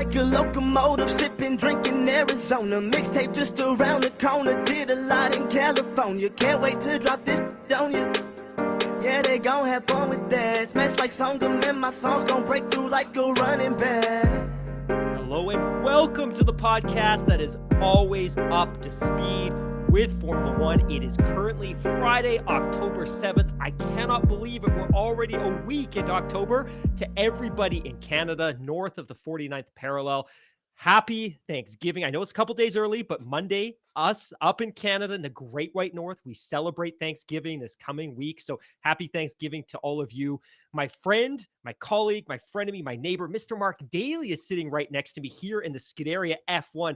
like a locomotive, sipping, drinking Arizona. Mixtape just around the corner, did a lot in California. Can't wait to drop this on you. Yeah, they gon' have fun with that. Smash like Songam and my songs gon' break through like a running back. Hello and welcome to the podcast that is always up to speed with Formula One. It is currently Friday, October 7th. I cannot believe it. We're already a week into October. To everybody in Canada, north of the 49th parallel, happy Thanksgiving. I know it's a couple days early, but Monday, us up in Canada in the Great White North, we celebrate Thanksgiving this coming week. So happy Thanksgiving to all of you. My friend, my colleague, my frenemy, my neighbor, Mr. Mark Daly is sitting right next to me here in the Scuderia F1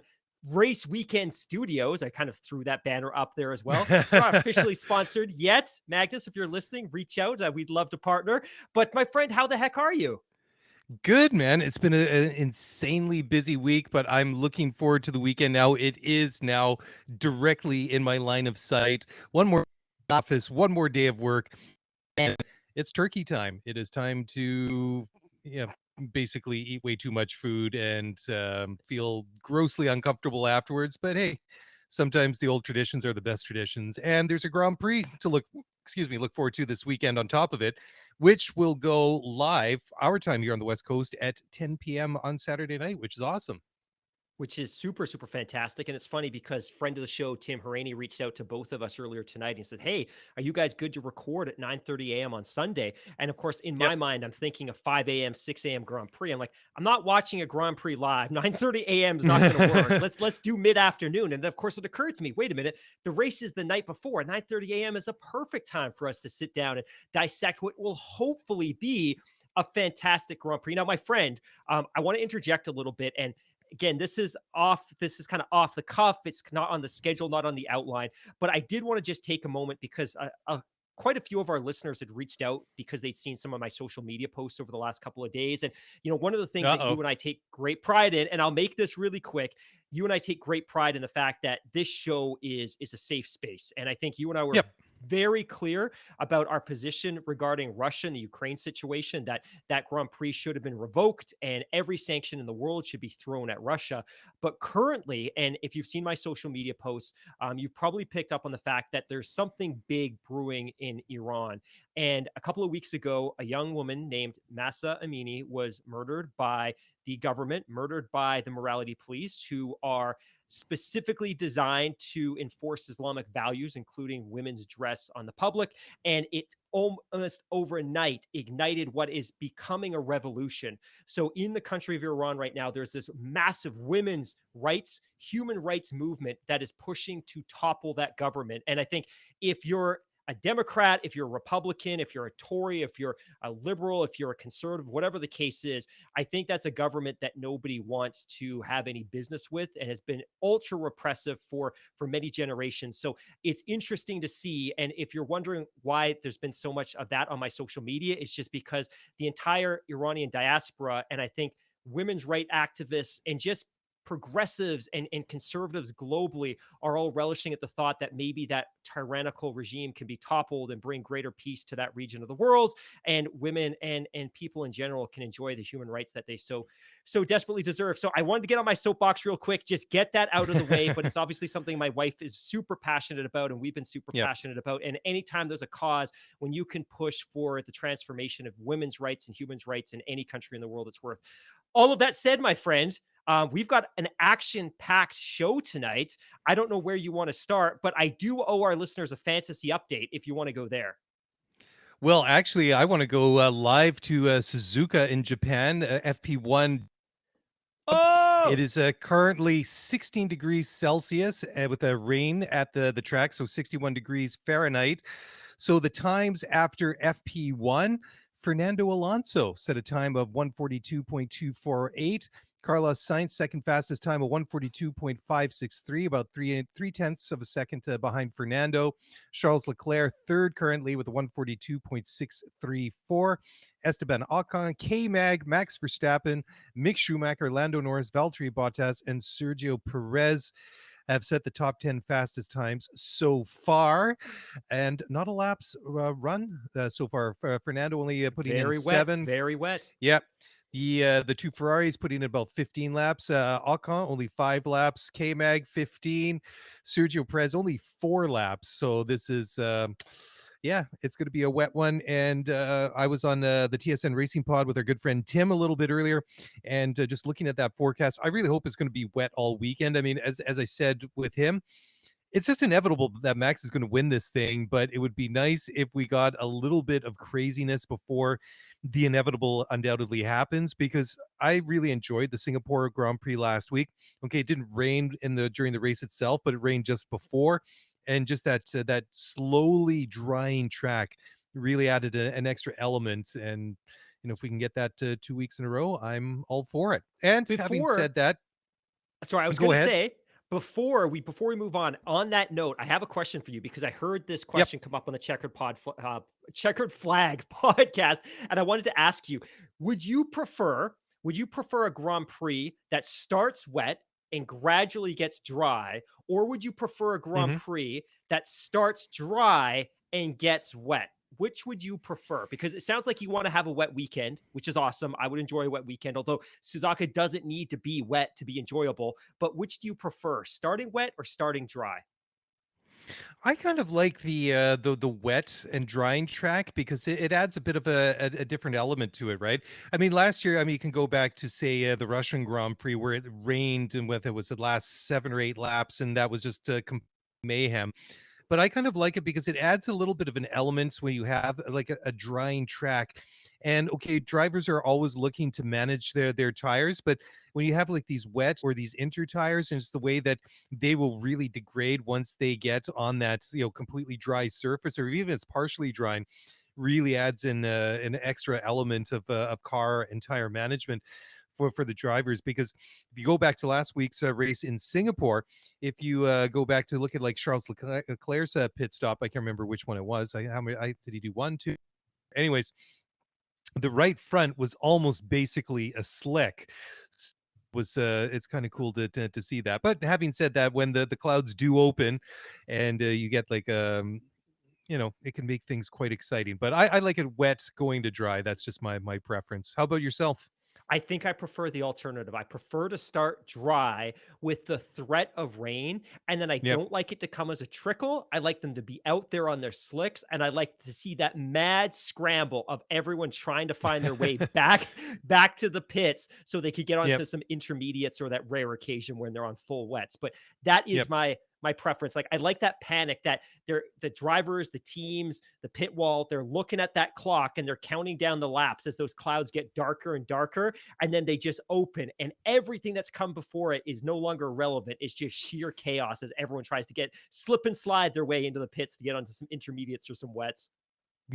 Race Weekend Studios. I kind of threw that banner up there as well. We're not officially sponsored yet. Magnus, if you're listening, reach out. We'd love to partner. But my friend, how the heck are you? Good, man. It's been an insanely busy week, but I'm looking forward to the weekend now. It is now directly in my line of sight. One more office, one more day of work, and it's turkey time. It is time to, basically eat way too much food and feel grossly uncomfortable afterwards. But hey, sometimes the old traditions are the best traditions, and there's a Grand Prix to look forward to this weekend on top of it, which will go live our time here on the West Coast at 10 p.m. on Saturday night, which is awesome. Which is super, super fantastic. And it's funny because friend of the show, Tim Haraney, reached out to both of us earlier tonight and said, hey, are you guys good to record at 9:30 a.m. on Sunday? And of course, in my mind, I'm thinking of 5 a.m., 6 a.m. Grand Prix. I'm like, I'm not watching a Grand Prix live. 9:30 a.m. is not going to work. Let's do mid-afternoon. And then, of course, it occurred to me, wait a minute, the race is the night before. 9:30 a.m. is a perfect time for us to sit down and dissect what will hopefully be a fantastic Grand Prix. Now, my friend, I want to interject a little bit. And again, this is kind of off the cuff. It's not on the schedule, not on the outline. But I did want to just take a moment because quite a few of our listeners had reached out because they'd seen some of my social media posts over the last couple of days. And, one of the things that you and I take great pride in, and I'll make this really quick, you and I take great pride in the fact that this show is a safe space. And I think you and I were very clear about our position regarding Russia and the Ukraine situation, that Grand Prix should have been revoked and every sanction in the world should be thrown at Russia. But currently, and if you've seen my social media posts, you've probably picked up on the fact that there's something big brewing in Iran. And a couple of weeks ago, a young woman named Mahsa Amini was murdered by the government, murdered by the morality police, who are specifically designed to enforce Islamic values, including women's dress on the public. And it almost overnight ignited what is becoming a revolution. So in the country of Iran right now, there's this massive women's rights, human rights movement that is pushing to topple that government. And I think if you're a Democrat, if you're a Republican, if you're a Tory, if you're a liberal, if you're a conservative, whatever the case is, I think that's a government that nobody wants to have any business with and has been ultra repressive for many generations. So it's interesting to see. And if you're wondering why there's been so much of that on my social media, it's just because the entire Iranian diaspora, and I think women's rights activists and just progressives and conservatives globally are all relishing at the thought that maybe that tyrannical regime can be toppled and bring greater peace to that region of the world, and women and people in general can enjoy the human rights that they so desperately deserve. So I wanted to get on my soapbox real quick, just get that out of the way. But it's obviously something my wife is super passionate about, and we've been super passionate about. And anytime there's a cause, when you can push for the transformation of women's rights and human rights in any country in the world, it's worth. All of that said, my friend, we've got an action-packed show tonight. I don't know where you want to start, but I do owe our listeners a fantasy update if you want to go there. Well, actually, I want to go live to Suzuka in Japan, FP1. Oh! It is currently 16 degrees Celsius with a rain at the track, so 61 degrees Fahrenheit. So the times after FP1, Fernando Alonso set a time of 1:42.248. Carlos Sainz, second fastest time of 1:42.563, about three tenths of a second behind Fernando. Charles Leclerc, third currently with a 1:42.634. Esteban Ocon, K-Mag, Max Verstappen, Mick Schumacher, Lando Norris, Valtteri Bottas, and Sergio Perez have set the top 10 fastest times so far, and not a laps run so far. Fernando only putting in 7. Very wet. Yep. The two Ferraris putting in about 15 laps. Ocon only 5 laps. K-Mag 15. Sergio Perez only 4 laps. So this is yeah, it's going to be a wet one. And I was on the TSN Racing Pod with our good friend Tim a little bit earlier, and just looking at that forecast, I really hope it's going to be wet all weekend. I mean, as I said with him, it's just inevitable that Max is going to win this thing, but it would be nice if we got a little bit of craziness before the inevitable undoubtedly happens, because I really enjoyed the Singapore Grand Prix last week. Okay, it didn't rain during the race itself, but it rained just before, and just that slowly drying track really added an extra element. And if we can get that 2 weeks in a row, I'm all for it. And having Before, said that, sorry, I was go going to ahead. say before we move on that note, I have a question for you because I heard this Yep. question come up on the Checkered Flag podcast, and I wanted to ask you: Would you prefer a Grand Prix that starts wet and gradually gets dry, or would you prefer a Grand Mhm. Prix that starts dry and gets wet? Which would you prefer? Because it sounds like you want to have a wet weekend, which is awesome. I would enjoy a wet weekend, although Suzuka doesn't need to be wet to be enjoyable. But which do you prefer, starting wet or starting dry? I kind of like the wet and drying track because it adds a bit of a different element to it, right? I mean, last year, I mean, you can go back to say the Russian Grand Prix where it rained, and with it was the last 7 or 8 laps, and that was just mayhem. But I kind of like it because it adds a little bit of an element when you have like a drying track. And okay, drivers are always looking to manage their tires, but when you have like these wet or these inter tires, and it's the way that they will really degrade once they get on that completely dry surface, or even if it's partially drying, really adds in an extra element of car and tire management for the drivers. Because if you go back to last week's race in Singapore, if you go back to look at like Charles Leclerc's pit stop, I can't remember which one it was. How many did he do? 1, 2. Anyways, the right front was almost basically a slick. Was it's kind of cool to see that. But having said that, when the clouds do open and you get like it can make things quite exciting. But I like it wet going to dry. That's just my preference. How about yourself? I think I prefer the alternative. I prefer to start dry with the threat of rain, and then I Yep. don't like it to come as a trickle. I like them to be out there on their slicks, and I like to see that mad scramble of everyone trying to find their way back to the pits so they could get Yep. onto some intermediates or that rare occasion when they're on full wets. But that is Yep. my preference. Like I like that panic that the drivers, the teams, the pit wall, they're looking at that clock and they're counting down the laps as those clouds get darker and darker, and then they just open and everything that's come before it is no longer relevant. It's just sheer chaos as everyone tries to slip and slide their way into the pits to get onto some intermediates or some wets.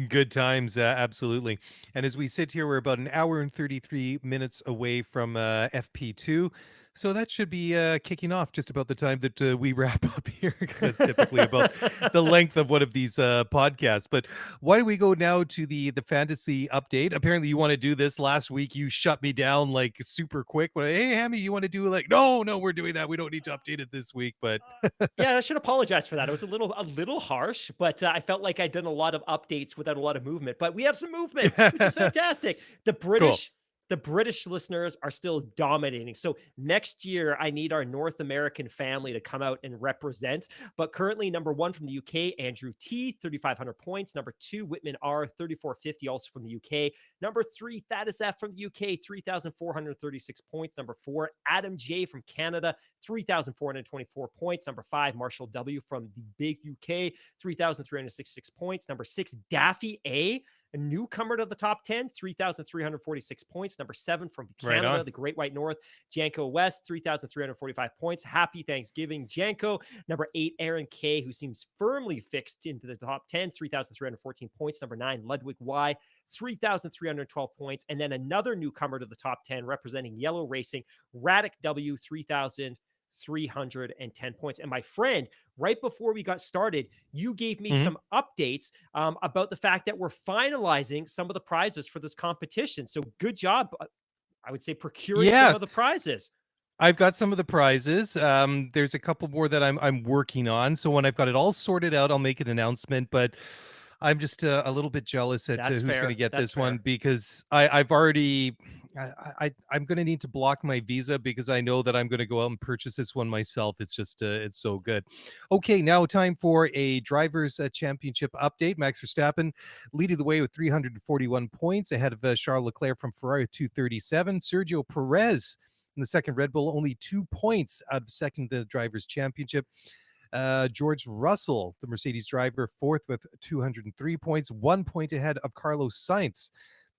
Good times, absolutely. And as we sit here, we're about an hour and 33 minutes away from FP2. So that should be kicking off just about the time that we wrap up here, because that's typically about the length of one of these podcasts. But why don't we go now to the fantasy update? Apparently, you want to do this. Last week, you shut me down like super quick. When, hey, Hammy, you want to do like, no, we're doing that. We don't need to update it this week. But Yeah, I should apologize for that. It was a little harsh, but I felt like I'd done a lot of updates without a lot of movement. But we have some movement, which is fantastic. The Cool. British listeners are still dominating. So next year, I need our North American family to come out and represent. But currently, number 1 from the UK, Andrew T, 3,500 points. Number 2, Whitman R, 3,450, also from the UK. Number 3, Thaddeus F from the UK, 3,436 points. Number 4, Adam J from Canada, 3,424 points. Number 5, Marshall W from the big UK, 3,366 points. Number 6, Daffy A newcomer to the top 10, 3,346 points. Number 7 from Canada, the Great White North, Janko West, 3,345 points. Happy Thanksgiving, Janko. Number 8, Aaron K, who seems firmly fixed into the top 10, 3,314 points. Number 9, Ludwig Y, 3,312 points. And then another newcomer to the top 10 representing Yellow Racing, Radek W, 3,310 points. And my friend, right before we got started, you gave me some updates about the fact that we're finalizing some of the prizes for this competition. So good job, I would say, procuring some of the prizes. I've got some of the prizes. There's a couple more that I'm working on. So when I've got it all sorted out, I'll make an announcement. But I'm just a little bit jealous at That's who's going to fair. get That's this one fair. because I've already I'm going to need to block my Visa because I know that I'm going to go out and purchase this one myself. It's just it's so good. Okay, now time for a drivers championship update. Max Verstappen leading the way with 341 points ahead of Charles Leclerc from Ferrari with 237. Sergio Perez in the second Red Bull, only 2 points out of second the drivers championship. George Russell, the Mercedes driver, fourth with 203 points, 1 point ahead of Carlos Sainz.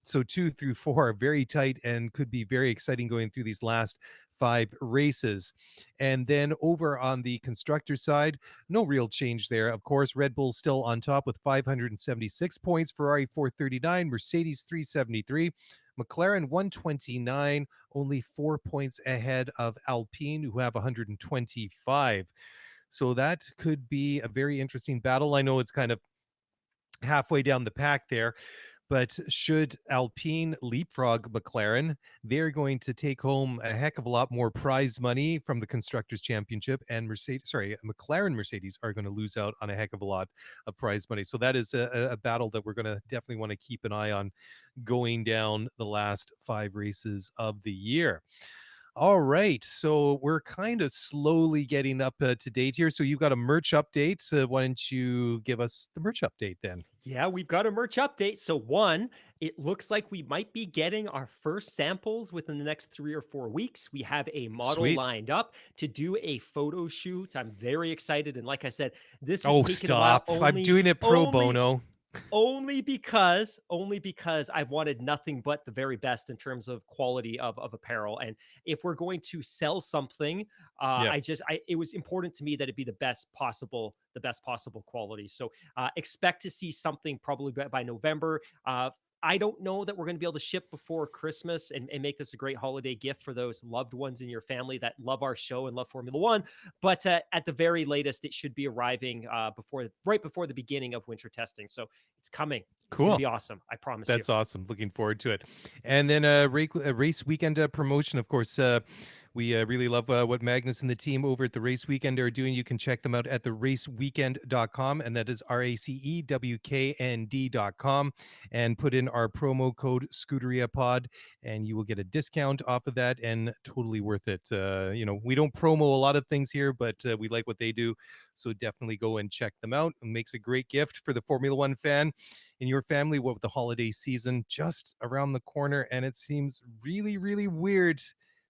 So 2 through 4 are very tight and could be very exciting going through these last 5 races. And then over on the constructor side, no real change there. Of course, Red Bull still on top with 576 points, Ferrari 439, Mercedes 373, McLaren 129, only 4 points ahead of Alpine, who have 125. So that could be a very interesting battle. I know it's kind of halfway down the pack there, but should Alpine leapfrog McLaren, they're going to take home a heck of a lot more prize money from the Constructors' Championship, and McLaren Mercedes are going to lose out on a heck of a lot of prize money. So that is a battle that we're going to definitely want to keep an eye on going down the last 5 races of the year. All right, so we're kind of slowly getting up to date here. So you've got a merch update. Why don't you give us the merch update then? Yeah, we've got a merch update. So, one, it looks like we might be getting our first samples within the next 3 or 4 weeks. We have a model Sweet. lined up to do a photo shoot. I'm very excited. And like I said, this is Oh, taking a while. stop. I'm doing it pro bono. Only because I've wanted nothing but the very best in terms of quality of apparel. And if we're going to sell something, Yeah. it was important to me that it be the best possible quality. So expect to see something probably by November. I don't know that we're going to be able to ship before Christmas and make this a great holiday gift for those loved ones in your family that love our show and love Formula One. But at the very latest, it should be arriving right before the beginning of winter testing. So it's coming. It's going to Cool. be awesome. I promise That's you. awesome. Looking forward to it. And then a race weekend promotion. Of course, we really love what Magnus and the team over at the Race Weekend are doing. You can check them out at theraceweekend.com, and that is RACEWKND.com, and put in our promo code ScuderiaPod, and you will get a discount off of that, and totally worth it. We don't promo a lot of things here, but we like what they do, so definitely go and check them out. It makes a great gift for the Formula One fan in your family with the holiday season just around the corner. And it seems really, really weird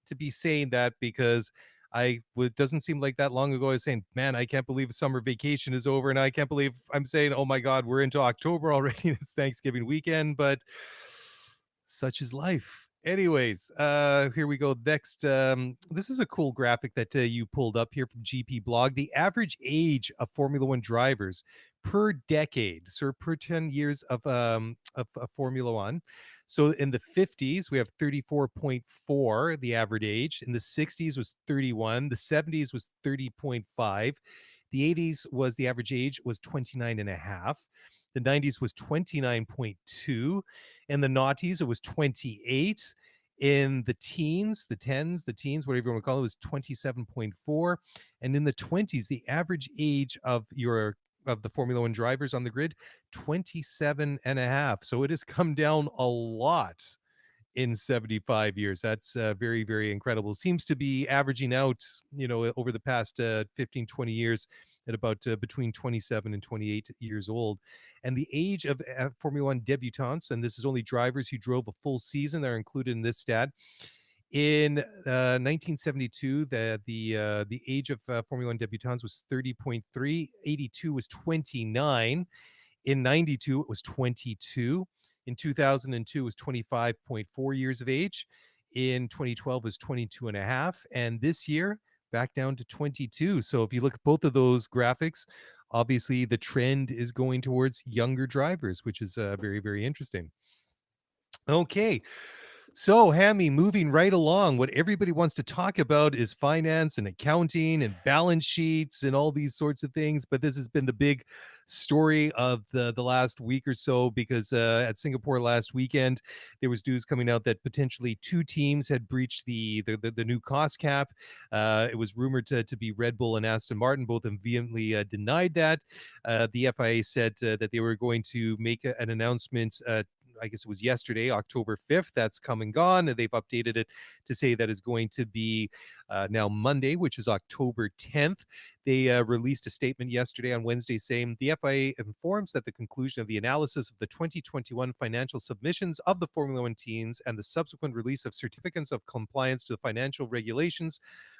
to be saying that because it doesn't seem like that long ago I was saying, man, I can't believe summer vacation is over, and I can't believe I'm saying, oh my God, we're into October already. It's Thanksgiving weekend, but such is life. Anyways, here we go. Next, this is a cool graphic that you pulled up here from GP Blog. The average age of Formula One drivers per decade, so per 10 years of Formula One. So in the 50s, we have 34.4, the average age. In the 60s was 31. The 70s was 30.5. The 80s was the average age was 29.5. The 90s was 29.2. In the noughties, it was 28. In the teens, whatever you want to call it, was 27.4. And in the 20s, the average age of the Formula One drivers on the grid, 27.5. So it has come down a lot in 75 years. That's very, very incredible. Seems to be averaging out, over the past 15, 20 years at about between 27 and 28 years old. And the age of Formula One debutants, and this is only drivers who drove a full season, are included in this stat. In 1972, the age of Formula One debutants was 30.3. 82 was 29. In 92, it was 22. In 2002, it was 25.4 years of age. In 2012, it was 22.5. And this year, back down to 22. So if you look at both of those graphics, obviously the trend is going towards younger drivers, which is very, very interesting. Okay. So, Hammy, moving right along, what everybody wants to talk about is finance and accounting and balance sheets and all these sorts of things. But this has been the big story of the last week or so, because at Singapore last weekend, there was news coming out that potentially two teams had breached the new cost cap. It was rumored to be Red Bull and Aston Martin. Both of them vehemently denied that. The FIA said that they were going to make an announcement. I guess it was yesterday, October 5th. That's come and gone. And they've updated it to say that is going to be now Monday, which is October 10th. They released a statement yesterday on Wednesday saying the FIA informs that the conclusion of the analysis of the 2021 financial submissions of the Formula One teams and the subsequent release of certificates of compliance to the financial regulations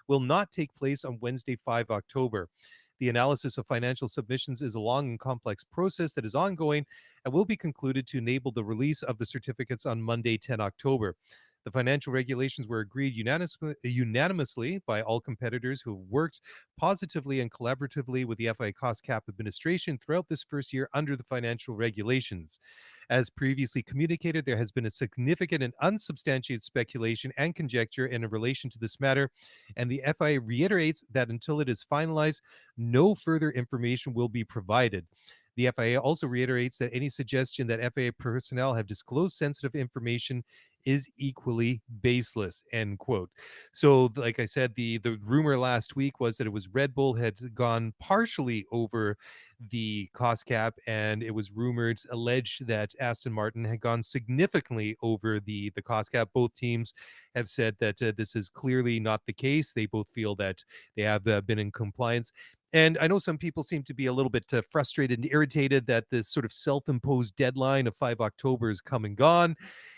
will not take place on Wednesday, 5 October. The analysis of financial submissions is a long and complex process that is ongoing and will be concluded to enable the release of the certificates on Monday, 10 October. The financial regulations were agreed unanimously by all competitors who have worked positively and collaboratively with the FIA Cost Cap administration throughout this first year under the financial regulations. As previously communicated, there has been a significant and unsubstantiated speculation and conjecture in relation to this matter, and the FIA reiterates that until it is finalized, no further information will be provided. The FIA also reiterates that any suggestion that FIA personnel have disclosed sensitive information is equally baseless, end quote. So, like I said, the rumor last week was that it was Red Bull had gone partially over the cost cap, and it was alleged that Aston Martin had gone significantly over the cost cap. Both teams have said that this is clearly not the case. They both feel that they have been in compliance. And I know some people seem to be a little bit frustrated and irritated that this sort of self-imposed deadline of 5 October is come and gone,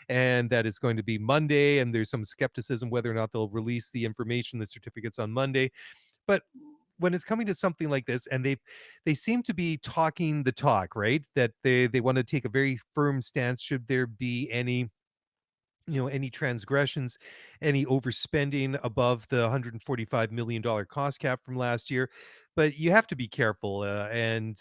and that it's going to be Monday. And there's some skepticism whether or not they'll release the information, the certificates on Monday. But when it's coming to something like this, and they seem to be talking the talk, right? That they want to take a very firm stance should there be any any transgressions, any overspending above the $145 million cost cap from last year. But you have to be careful and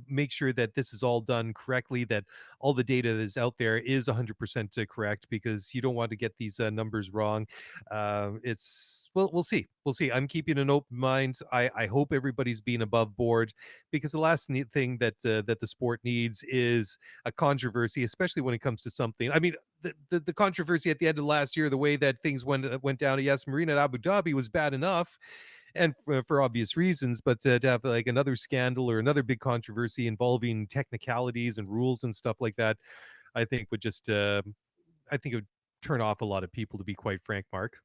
make sure that this is all done correctly, that all the data that is out there is 100% correct, because you don't want to get these numbers wrong. We'll see. We'll see. I'm keeping an open mind. I hope everybody's being above board, because the last thing that the sport needs is a controversy, especially when it comes to something. I mean, the controversy at the end of last year, the way that things went down at Yas Marina at Abu Dhabi was bad enough, and for obvious reasons. But to have like another scandal or another big controversy involving technicalities and rules and stuff like that, I think would just I think it would turn off a lot of people, to be quite frank, Mark.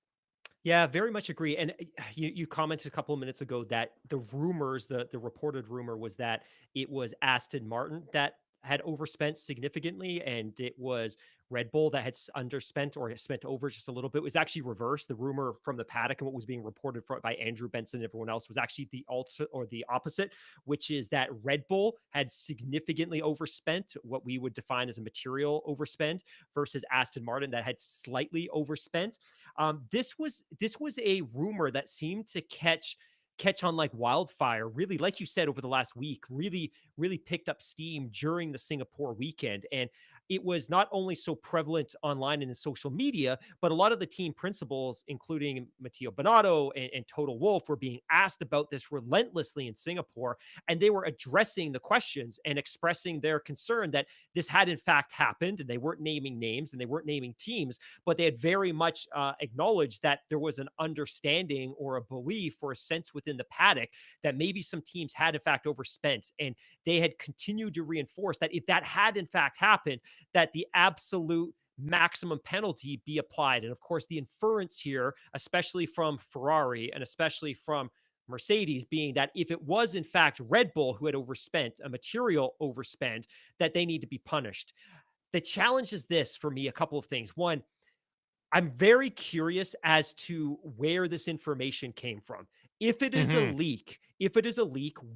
Yeah, very much agree. And you commented a couple of minutes ago that the rumors, the reported rumor was that it was Aston Martin that had overspent significantly, and it was Red Bull that had underspent or had spent over just a little bit. It was actually reversed. The rumor from the paddock and what was being reported by Andrew Benson and everyone else was actually the opposite, which is that Red Bull had significantly overspent, what we would define as a material overspend, versus Aston Martin that had slightly overspent. This was a rumor that seemed to catch on like wildfire, really, like you said, over the last week, really picked up steam during the Singapore weekend. And it was not only so prevalent online and in social media, but a lot of the team principals, including Matteo Binotto and Toto Wolff, were being asked about this relentlessly in Singapore. And they were addressing the questions and expressing their concern that this had in fact happened. And they weren't naming names and they weren't naming teams, but they had very much acknowledged that there was an understanding or a belief or a sense within the paddock that maybe some teams had in fact overspent. And they had continued to reinforce that if that had in fact happened, that the absolute maximum penalty be applied. And of course, the inference here, especially from Ferrari and especially from Mercedes, being that if it was in fact Red Bull who had overspent, a material overspend, that they need to be punished. The challenge is this for me, a couple of things. One, I'm very curious as to where this information came from. If it is a leak,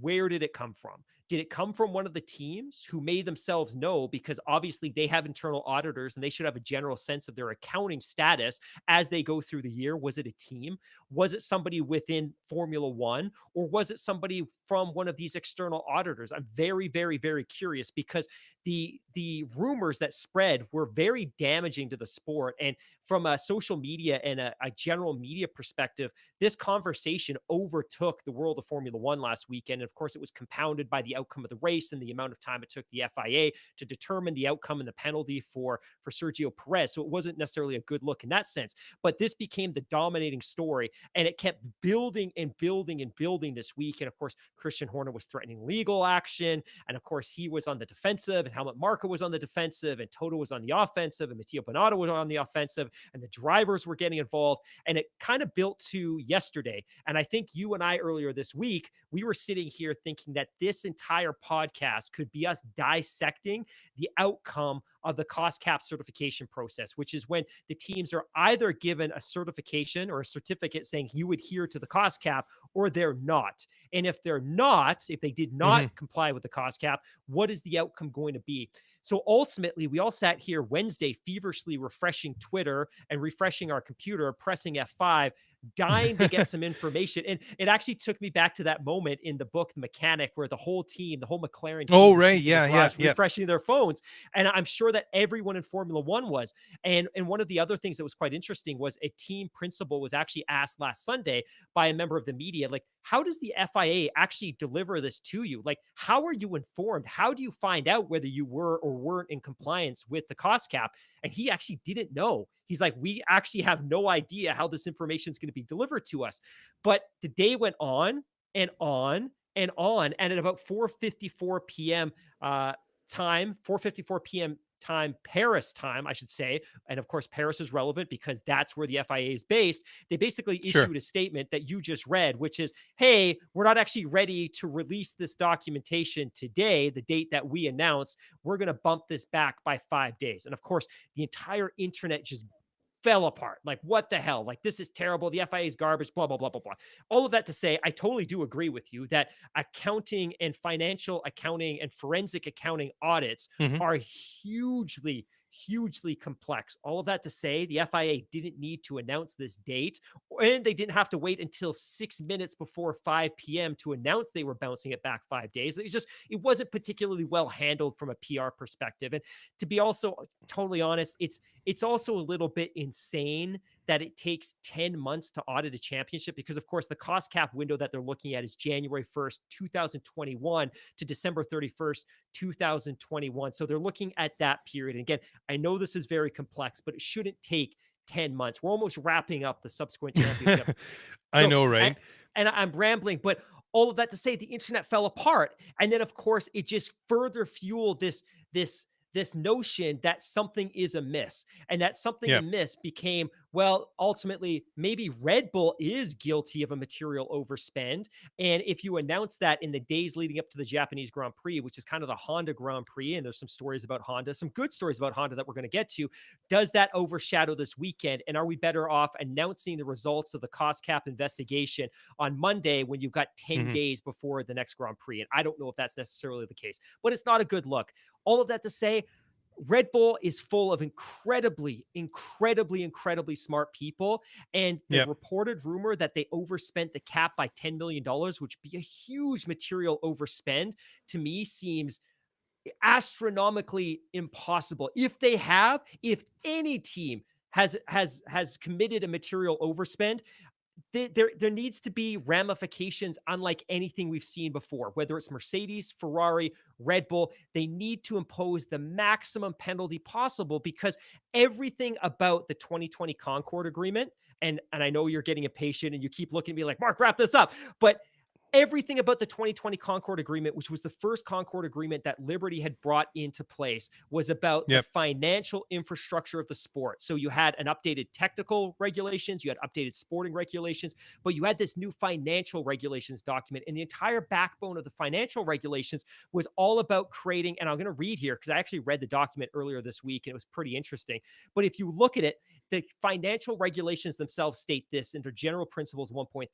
where did it come from? Did it come from one of the teams who made themselves know, because obviously they have internal auditors and they should have a general sense of their accounting status as they go through the year? Was it a team? Was it somebody within Formula One? Or was it somebody from one of these external auditors? I'm very, very, very curious, because the rumors that spread were very damaging to the sport. And from a social media and a general media perspective, this conversation overtook the world of Formula One last weekend. And of course, it was compounded by the outcome of the race and the amount of time it took the FIA to determine the outcome and the penalty for Sergio Perez. So it wasn't necessarily a good look in that sense. But this became the dominating story, and it kept building and building and building this week. And of course, Christian Horner was threatening legal action. And of course, he was on the defensive, and Helmut Marko was on the defensive, and Toto was on the offensive, and Matteo Binotto was on the offensive, and the drivers were getting involved. And it kind of built to yesterday. And I think you and I earlier this week, we were sitting here thinking that this entire podcast could be us dissecting the outcome of the cost cap certification process, which is when the teams are either given a certification or a certificate saying you adhere to the cost cap, or they're not. And if they're not, if they did not comply with the cost cap, what is the outcome going to be? So ultimately, we all sat here Wednesday feverishly refreshing Twitter and refreshing our computer, pressing F5, dying to get some information. And it actually took me back to that moment in the book, The Mechanic, where the whole team, the whole McLaren team, Oh, was right. sitting in the Yeah. garage refreshing their phones. And I'm sure that everyone in Formula One was. And one of the other things that was quite interesting was a team principal was actually asked last Sunday by a member of the media, like, how does the FIA actually deliver this to you? Like, how are you informed? How do you find out whether you were or weren't in compliance with the cost cap? And he actually didn't know. He's like, we actually have no idea how this information is going to be delivered to us. But the day went on and on and on. And at about 4:54 p.m. Time, 4:54 p.m. time, Paris time, I should say. And of course, Paris is relevant because that's where the FIA is based. They basically issued a statement that you just read, which is, hey, we're not actually ready to release this documentation today, the date that we announced. We're going to bump this back by 5 days. And of course, the entire internet just fell apart. Like, what the hell? Like, this is terrible. The FIA is garbage, blah, blah, blah, blah, blah. All of that to say, I totally do agree with you that accounting and financial accounting and forensic accounting audits are hugely, hugely complex. All of that to say, the FIA didn't need to announce this date, and they didn't have to wait until 6 minutes before 5 p.m. to announce they were bouncing it back 5 days. It wasn't particularly well handled from a PR perspective. And to be also totally honest, it's also a little bit insane that it takes 10 months to audit a championship, because of course the cost cap window that they're looking at is January 1st, 2021 to December 31st, 2021. So they're looking at that period. And again, I know this is very complex, but it shouldn't take 10 months. We're almost wrapping up the subsequent championship. I know, right? And I'm rambling, but all of that to say, the internet fell apart. And then of course it just further fueled this notion that something is amiss, and that something amiss became, well, ultimately, maybe Red Bull is guilty of a material overspend. And if you announce that in the days leading up to the Japanese Grand Prix, which is kind of the Honda Grand Prix, and there's some stories about Honda, some good stories about Honda that we're going to get to, does that overshadow this weekend? And are we better off announcing the results of the cost cap investigation on Monday when you've got 10 days before the next Grand Prix? And I don't know if that's necessarily the case, but it's not a good look. All of that to say, Red Bull is full of incredibly, incredibly, incredibly smart people. And the reported rumor that they overspent the cap by $10 million, which would be a huge material overspend, to me seems astronomically impossible. If any team has committed a material overspend, there needs to be ramifications unlike anything we've seen before, whether it's Mercedes, Ferrari, Red Bull. They need to impose the maximum penalty possible, because everything about the 2020 Concord Agreement, and I know you're getting impatient and you keep looking at me like, Mark, wrap this up, but everything about the 2020 Concord Agreement, which was the first Concord Agreement that Liberty had brought into place, was about the financial infrastructure of the sport. So you had an updated technical regulations, you had updated sporting regulations, but you had this new financial regulations document. And the entire backbone of the financial regulations was all about creating, and I'm going to read here because I actually read the document earlier this week and it was pretty interesting. But if you look at it, the financial regulations themselves state this in their general principles 1.3.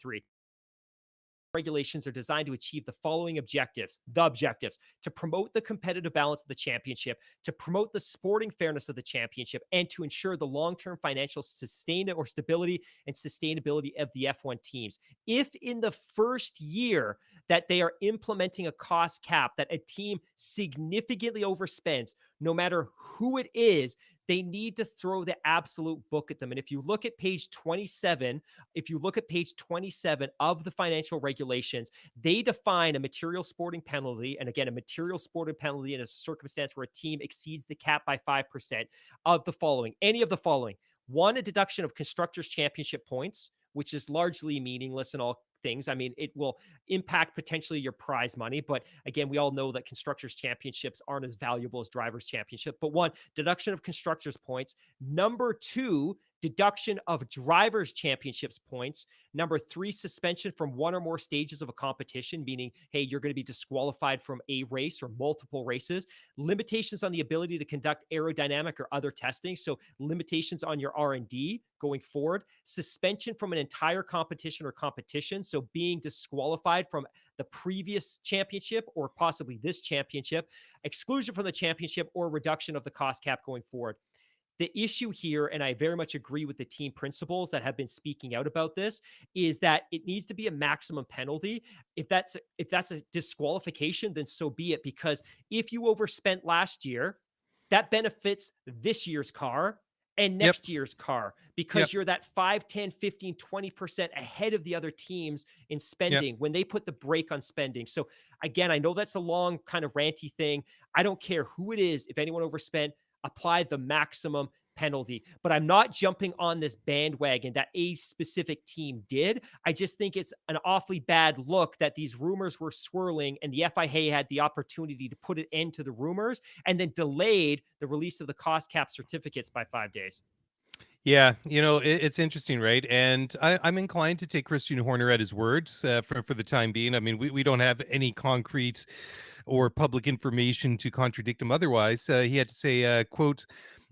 regulations are designed to achieve the following objectives. The objectives: to promote the competitive balance of the championship, to promote the sporting fairness of the championship, and to ensure the long-term financial stability and sustainability of the F1 teams. If in the first year that they are implementing a cost cap, that a team significantly overspends, no matter who it is, they need to throw the absolute book at them. And if you look at page 27, of the financial regulations, they define a material sporting penalty. And again, a material sporting penalty in a circumstance where a team exceeds the cap by 5% of the following, any of the following. One, a deduction of constructors' championship points, which is largely meaningless in all things. I mean, it will impact potentially your prize money, but again, we all know that constructors' championships aren't as valuable as drivers' championship. But one, deduction of constructors' points. Number two, deduction of drivers' championships points. Number three, suspension from one or more stages of a competition, meaning, hey, you're going to be disqualified from a race or multiple races. Limitations on the ability to conduct aerodynamic or other testing, so limitations on your R&D going forward. Suspension from an entire competition or competitions, so being disqualified from the previous championship or possibly this championship. Exclusion from the championship or reduction of the cost cap going forward. The issue here, and I very much agree with the team principals that have been speaking out about this, is that it needs to be a maximum penalty. If that's a disqualification, then so be it. Because if you overspent last year, that benefits this year's car and next year's car, because you're that 5, 10, 15, 20% ahead of the other teams in spending when they put the brake on spending. So again, I know that's a long kind of ranty thing. I don't care who it is. If anyone overspent, apply the maximum penalty. But I'm not jumping on this bandwagon that a specific team did. I just think it's an awfully bad look that these rumors were swirling and the FIA had the opportunity to put an end to the rumors and then delayed the release of the cost cap certificates by 5 days. Yeah, it's interesting, right? And I'm inclined to take Christian Horner at his word for the time being. I mean, we don't have any concrete or public information to contradict him otherwise. He had to say, quote,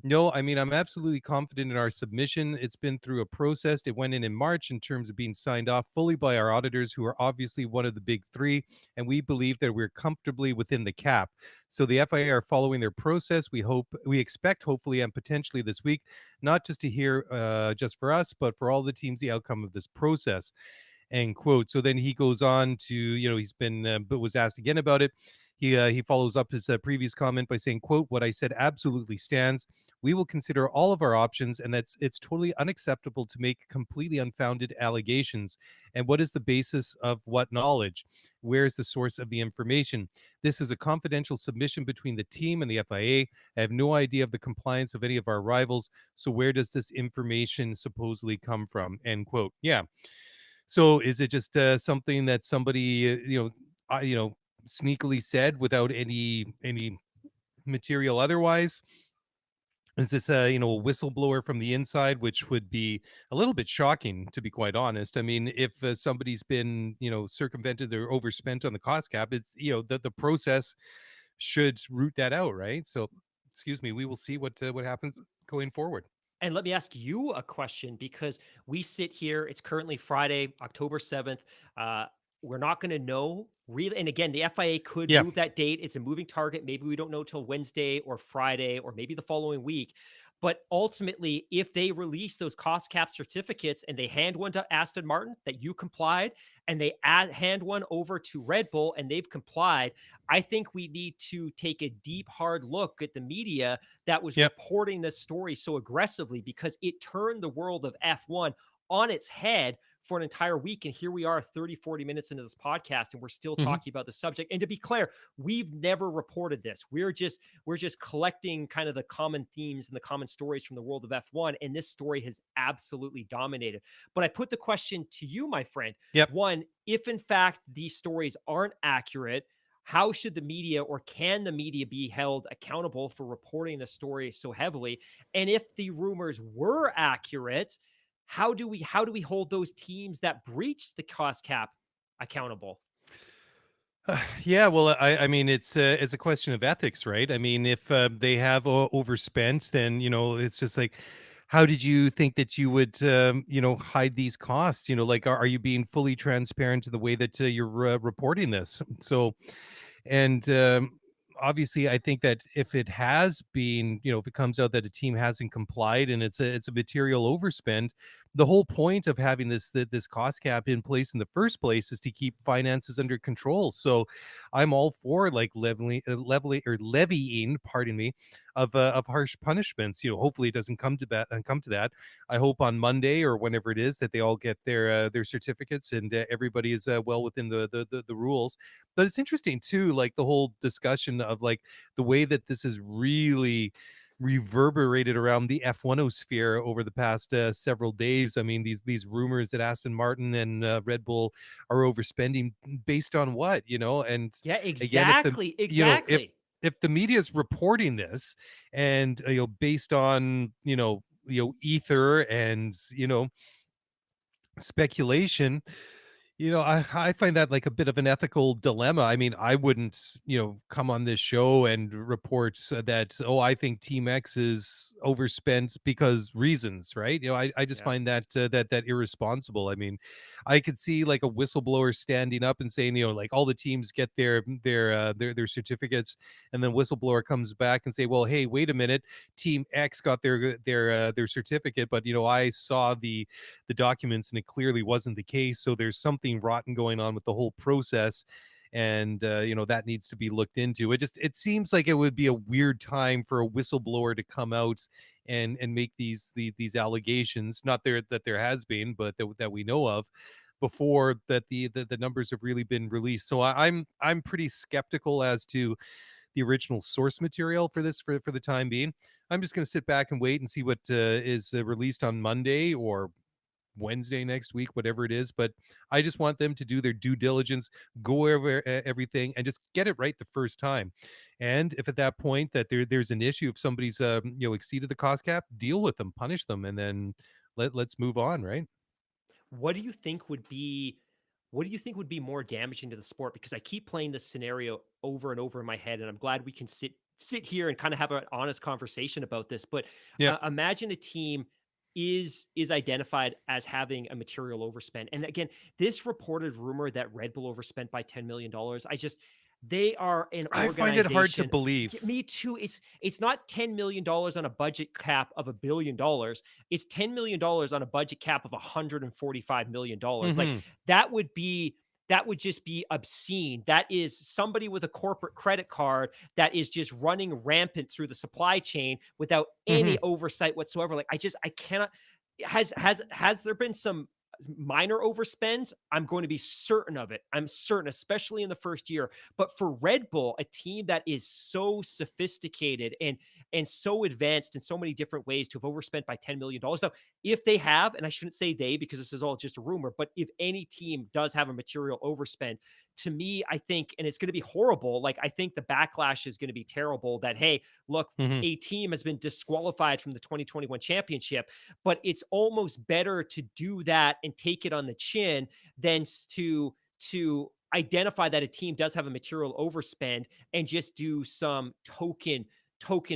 "No, I mean, I'm absolutely confident in our submission. It's been through a process. It went in March in terms of being signed off fully by our auditors, who are obviously one of the big three, and we believe that we're comfortably within the cap. So the FIA are following their process. We expect, hopefully, and potentially this week, not just to hear just for us, but for all the teams, the outcome of this process." End quote. So then he goes on to, he's been, but was asked again about it. He follows up his previous comment by saying, quote, "What I said absolutely stands. We will consider all of our options, and it's totally unacceptable to make completely unfounded allegations. And what is the basis of what knowledge? Where is the source of the information? This is a confidential submission between the team and the FIA. I have no idea of the compliance of any of our rivals. So where does this information supposedly come from?" End quote. Yeah. So is it just something that somebody, sneakily said without any material otherwise? Is this a whistleblower from the inside, which would be a little bit shocking, to be quite honest? I mean, if somebody's been circumvented or overspent on the cost cap, it's the process should root that out, right? So, excuse me, we will see what happens going forward. And let me ask you a question, because we sit here, it's currently Friday, October 7th. We're not going to know really. And again, the FIA could move that date. It's a moving target. Maybe we don't know till Wednesday or Friday or maybe the following week. But ultimately, if they release those cost cap certificates and they hand one to Aston Martin that you complied, and they hand one over to Red Bull and they've complied, I think we need to take a deep, hard look at the media that was reporting this story so aggressively, because it turned the world of F1 on its head for an entire week. And here we are 30, 40 minutes into this podcast, and we're still talking about the subject. And to be clear, we've never reported this. We're just collecting kind of the common themes and the common stories from the world of F1. And this story has absolutely dominated. But I put the question to you, my friend. One, if in fact these stories aren't accurate, how should the media, or can the media, be held accountable for reporting the story so heavily? And if the rumors were accurate, how do we hold those teams that breach the cost cap accountable? Yeah, well, I mean, it's a question of ethics, right? I mean, if they have overspent, then it's just like, how did you think that you would, hide these costs? Like, are you being fully transparent in the way that you're reporting this? So, and obviously, I think that if it has been, if it comes out that a team hasn't complied and it's a material overspend, the whole point of having this cost cap in place in the first place is to keep finances under control. So, I'm all for like levying, pardon me, of harsh punishments. Hopefully it doesn't come to that. I hope on Monday or whenever it is that they all get their certificates and everybody is well within the rules. But it's interesting too, like the whole discussion of like the way that this is really reverberated around the F1 sphere over the past several days. I mean, these rumors that Aston Martin and Red Bull are overspending based on what, and Yeah, again, if the exactly, you know exactly. if the media is reporting this and based on ether and speculation, I find that like a bit of an ethical dilemma. I mean, I wouldn't, come on this show and report that, oh, I think Team X is overspent because reasons, right? I just Yeah. find that irresponsible. I mean, I could see like a whistleblower standing up and saying, like all the teams get their certificates, and then whistleblower comes back and say, well, hey, wait a minute, Team X got their certificate, but I saw the documents and it clearly wasn't the case. So there's something rotten going on with the whole process, and that needs to be looked into. It seems like it would be a weird time for a whistleblower to come out and make these allegations. Not that there has been, but that we know of before that the numbers have really been released. So I'm pretty skeptical as to the original source material for this for the time being. I'm just going to sit back and wait and see what is released on Monday or Wednesday next week, whatever it is. But I just want them to do their due diligence, go over everything, and just get it right the first time. And if at that point that there's an issue, if somebody's exceeded the cost cap, deal with them, punish them, and then let's move on, right? What do you think would be what do you think would be more damaging to the sport? Because I keep playing this scenario over and over in my head, and I'm glad we can sit here and kind of have an honest conversation about this. But Yeah. imagine a team is identified as having a material overspend. And again, this reported rumor that Red Bull overspent by $10 million. They are an I find it hard to organization. believe. Me too. It's not $10 million on a budget cap of $1 billion. It's $10 million on a budget cap of $145 million. Like Hmm. that would just be obscene. That is somebody with a corporate credit card that is just running rampant through the supply chain without Hmm. any oversight whatsoever. Like I cannot. Has there been some minor overspends? I'm going to be certain of it. I'm certain, especially in the first year. But for Red Bull, a team that is so sophisticated and so advanced in so many different ways, to have overspent by $10 million. Now, if they have, and I shouldn't say they because this is all just a rumor, but if any team does have a material overspend, to me, I think, and it's going to be horrible. Like, I think the backlash is going to be terrible that, hey, look, Hmm. a team has been disqualified from the 2021 championship, but it's almost better to do that and take it on the chin than to identify that a team does have a material overspend and just do some token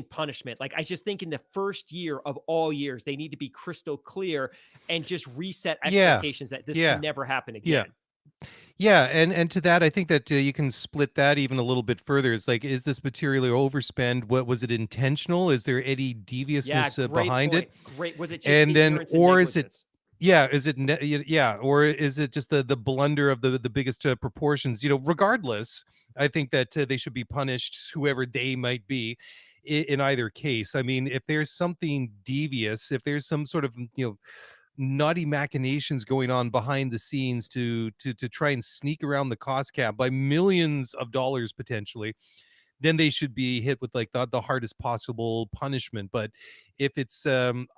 punishment. Like, I just think in the first year of all years, they need to be crystal clear and just reset Yeah. expectations that this can Yeah. never happen Yeah. again. Yeah, and to that, I think that you can split that even a little bit further. It's like, is this materially overspend? What was it intentional? Is there any Yeah, deviousness great behind it? point. Great. Was it just And then, ignorance and or is it, negligence? yeah, is it, yeah, or is it just the blunder of the biggest proportions? Regardless, I think that they should be punished, whoever they might be, in either case. I mean, if there's something devious, if there's some sort of naughty machinations going on behind the scenes to try and sneak around the cost cap by millions of dollars potentially, then they should be hit with like the hardest possible punishment. But if it's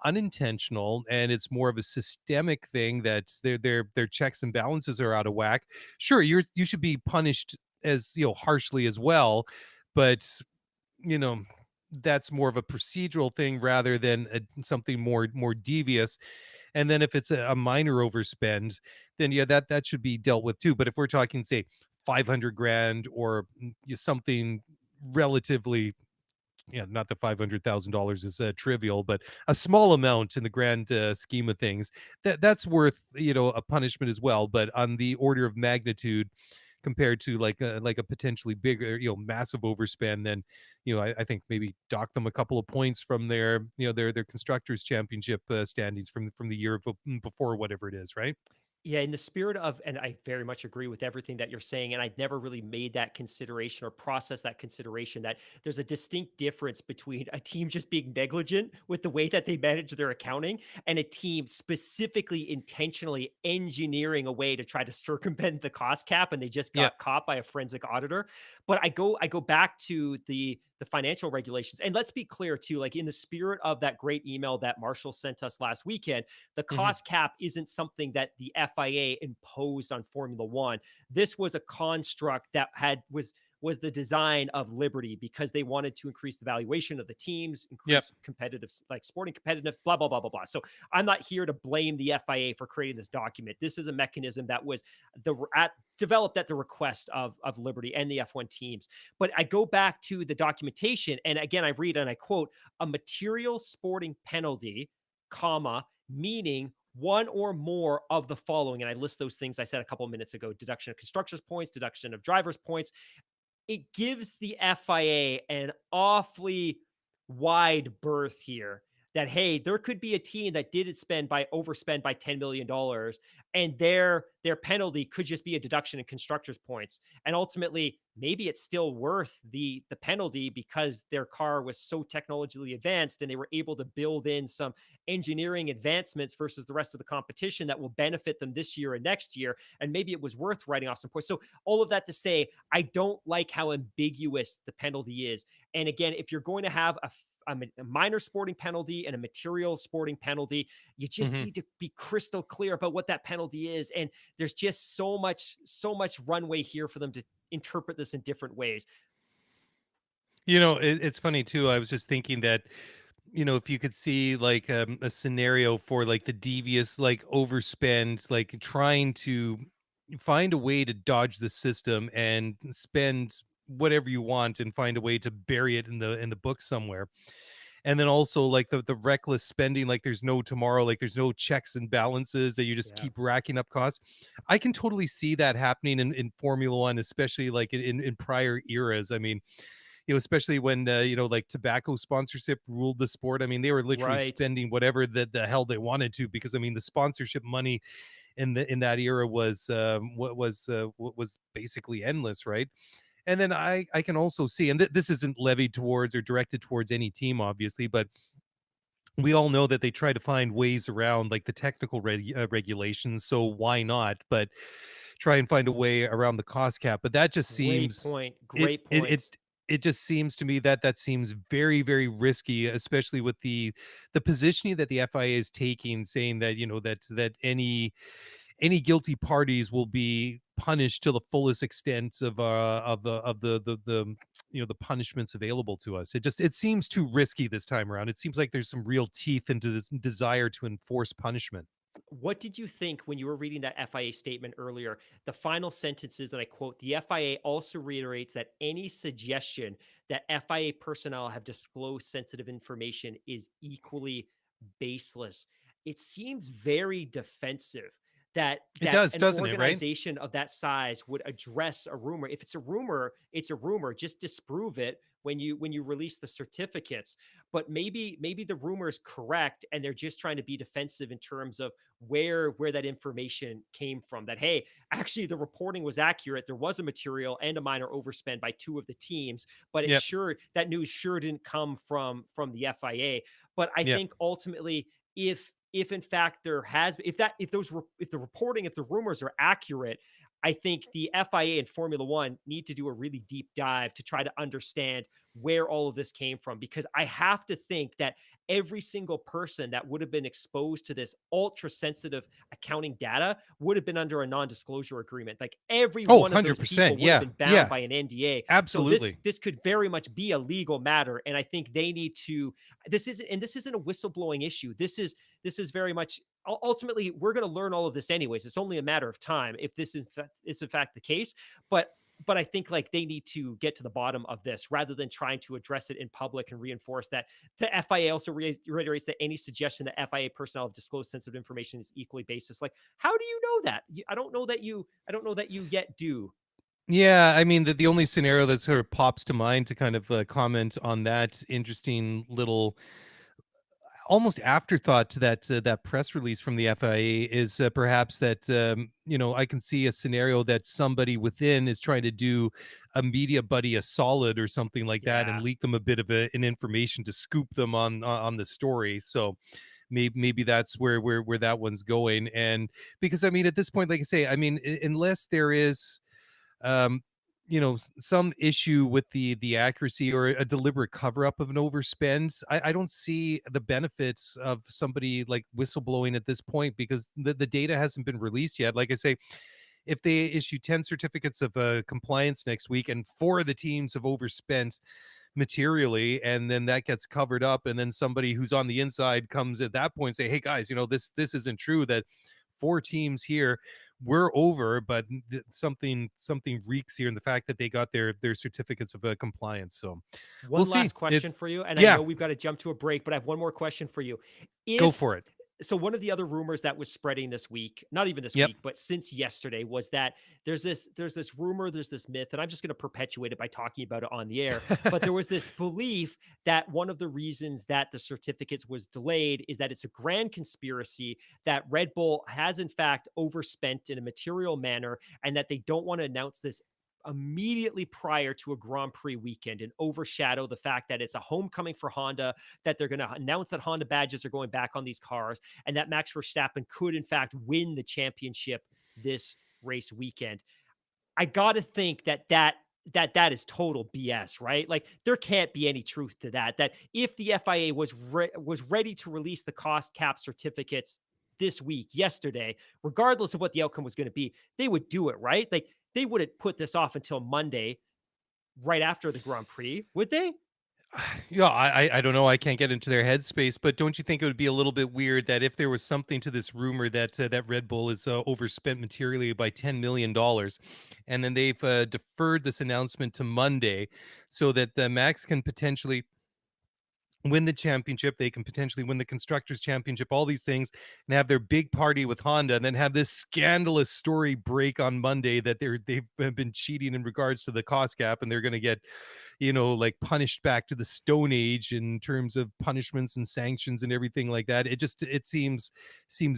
unintentional and it's more of a systemic thing that their checks and balances are out of whack, sure, you should be punished as harshly as well. But you know that's more of a procedural thing rather than something more devious. And then if it's a minor overspend, then yeah, that should be dealt with too. But if we're talking, say, 500 grand or something relatively yeah, not that $500,000 is trivial, but a small amount in the grand scheme of things. That's worth, a punishment as well. But on the order of magnitude, compared to like a potentially bigger, massive overspend, then I think maybe dock them a couple of points from their their constructors championship standings from the year before, whatever it is, right? Yeah, in the spirit of, and I very much agree with everything that you're saying, and I'd never really made that consideration or processed that consideration that there's a distinct difference between a team just being negligent with the way that they manage their accounting and a team specifically intentionally engineering a way to try to circumvent the cost cap, and they just Yeah. got caught by a forensic auditor. But I go back to the financial regulations, and let's be clear too, like in the spirit of that great email that Marshall sent us last weekend, the Hmm. cost cap isn't something that the FIA imposed on Formula One. This was a construct that was the design of Liberty because they wanted to increase the valuation of the teams, Yep. increase competitive, like sporting competitiveness, blah, blah, blah, blah, blah. So I'm not here to blame the FIA for creating this document. This is a mechanism that was developed at the request of Liberty and the F1 teams. But I go back to the documentation, and again, I read and I quote, a material sporting penalty, comma, meaning one or more of the following. And I list those things I said a couple of minutes ago: deduction of constructors' points, deduction of drivers' points. It gives the FIA an awfully wide berth here that, hey, there could be a team that did overspend by $10 million, and their penalty could just be a deduction in constructors points. And ultimately, maybe it's still worth the penalty because their car was so technologically advanced and they were able to build in some engineering advancements versus the rest of the competition that will benefit them this year and next year. And maybe it was worth writing off some points. So all of that to say, I don't like how ambiguous the penalty is. And again, if you're going to have a minor sporting penalty and a material sporting penalty, you just Hmm. need to be crystal clear about what that penalty is. And there's just so much runway here for them to interpret this in different ways. It's funny too. I was just thinking that, if you could see like a scenario for like the devious, like overspend, like trying to find a way to dodge the system and spend whatever you want and find a way to bury it in the book somewhere. And then also like the reckless spending, like there's no tomorrow, like there's no checks and balances, that you just Yeah. keep racking up costs. I can totally see that happening in Formula One, especially like in prior eras. I mean, especially when like tobacco sponsorship ruled the sport. I mean, they were literally Right. spending whatever the hell they wanted to, because I mean, the sponsorship money in that era was basically endless, right? And then I can also see, and this isn't levied towards or directed towards any team, obviously, but we all know that they try to find ways around like the technical regulations. So why not? But try and find a way around the cost cap. But that just Great seems point. it Great it it point. it just seems to me that that seems very, very risky, especially with the positioning that the FIA is taking, saying that that any guilty parties will be punished to the fullest extent of the the punishments available to us. It seems too risky this time around. It seems like there's some real teeth into this desire to enforce punishment. What did you think when you were reading that FIA statement earlier? The final sentences that I quote, the FIA also reiterates that any suggestion that FIA personnel have disclosed sensitive information is equally baseless. It seems very defensive that It does, an doesn't it, right? organization of that size would address a rumor. If it's a rumor, it's a rumor. Just disprove it when you release the certificates. But maybe the rumor is correct and they're just trying to be defensive in terms of where that information came from. That, hey, actually the reporting was accurate, there was a material and a minor overspend by two of the teams, but Yep. that news sure didn't come from the FIA. But I Yep. think ultimately, if in fact there has, if the reporting, if the rumors are accurate, I think the FIA and Formula One need to do a really deep dive to try to understand where all of this came from. Because I have to think that every single person that would have been exposed to this ultra sensitive accounting data would have been under a non-disclosure agreement. Like every Oh, one of those 100%. people would have Yeah. been bound Yeah. by an NDA. So this Absolutely. this could very much be a legal matter. And I think they need to, this isn't a whistleblowing issue. This is very much, ultimately we're going to learn all of this anyways. It's only a matter of time if this is in fact the case. But but I think like they need to get to the bottom of this rather than trying to address it in public and reinforce that. The FIA also reiterates that any suggestion that FIA personnel have disclosed sensitive information is equally baseless. Like, how do you know that? I don't know that you yet do. Yeah, I mean, the only scenario that sort of pops to mind to kind of comment on that interesting little almost afterthought to that press release from the FIA is perhaps that I can see a scenario that somebody within is trying to do a media buddy a solid or something like that and Yeah. leak them a bit of an information to scoop them on the story. So maybe that's where that one's going. And because I mean, at this point, like I say, I mean, unless there is um some issue with the accuracy or a deliberate cover up of an overspend, I don't see the benefits of somebody like whistleblowing at this point, because the data hasn't been released yet. Like I say, if they issue 10 certificates of compliance next week and 4 of the teams have overspent materially, and then that gets covered up, and then somebody who's on the inside comes at that point and say, hey guys, this isn't true, that 4 teams here we're over, but something reeks here in the fact that they got their certificates of compliance. So we'll One see. last question for you, and I Yeah, know we've got to jump to a break, but I have one more question for you. go If for it. so, one of the other rumors that was spreading this week, not even this Yep. week, but since yesterday, was that there's this rumor, there's this myth, and I'm just going to perpetuate it by talking about it on the air. But there was this belief that one of the reasons that the certificates was delayed is that it's a grand conspiracy, that Red Bull has in fact overspent in a material manner, and that they don't want to announce this immediately prior to a Grand Prix weekend and overshadow the fact that it's a homecoming for Honda, that they're going to announce that Honda badges are going back on these cars, and that Max Verstappen could in fact win the championship this race weekend. I got to think that is total BS, right? Like there can't be any truth to that. That if the FIA was ready to release the cost cap certificates this week, yesterday, regardless of what the outcome was going to be, they would do it, right? Like they wouldn't put this off until Monday, right after the Grand Prix, would they? Yeah, I don't know. I can't get into their headspace, but don't you think it would be a little bit weird that if there was something to this rumor that that Red Bull is overspent materially by $10 million, and then they've deferred this announcement to Monday, so that the Max can potentially win the championship, they can potentially win the constructors championship, all these things, and have their big party with Honda, and then have this scandalous story break on Monday that they've been cheating in regards to the cost cap, and they're going to get like punished back to the Stone Age in terms of punishments and sanctions and everything like that. It seems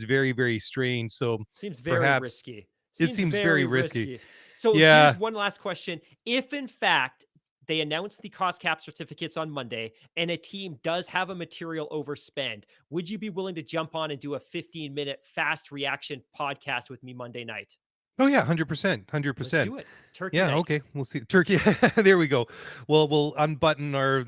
very, very strange. So Seems very perhaps risky. it Seems seems very very risky. risky. So Yeah. here's one last question. If in fact they announce the cost cap certificates on Monday and a team does have a material overspend, would you be willing to jump on and do a 15-minute fast reaction podcast with me Monday night? Oh yeah, 100%, Let's 100%. do it. Turkey Yeah, night. okay. We'll see. Turkey. There we go. Well, we'll unbutton our,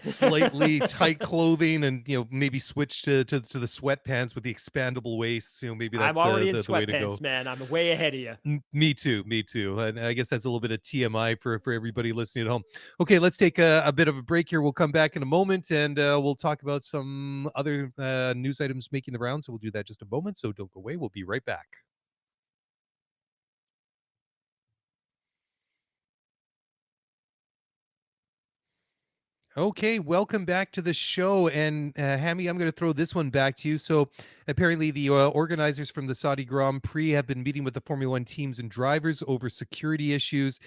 slightly tight clothing, and, maybe switch to the sweatpants with the expandable waists. Maybe I'm that's already in the way to sweatpants, go. man. I'm way ahead of you. Me too. Me too. And I guess that's a little bit of TMI for everybody listening at home. Okay, let's take a bit of a break here. We'll come back in a moment, and we'll talk about some other news items making the rounds. So we'll do that just a moment. So don't go away. We'll be right back. Okay, welcome back to the show. And Hammy, I'm going to throw this one back to you. So apparently the organizers from the Saudi Grand Prix have been meeting with the Formula One teams and drivers over security issues.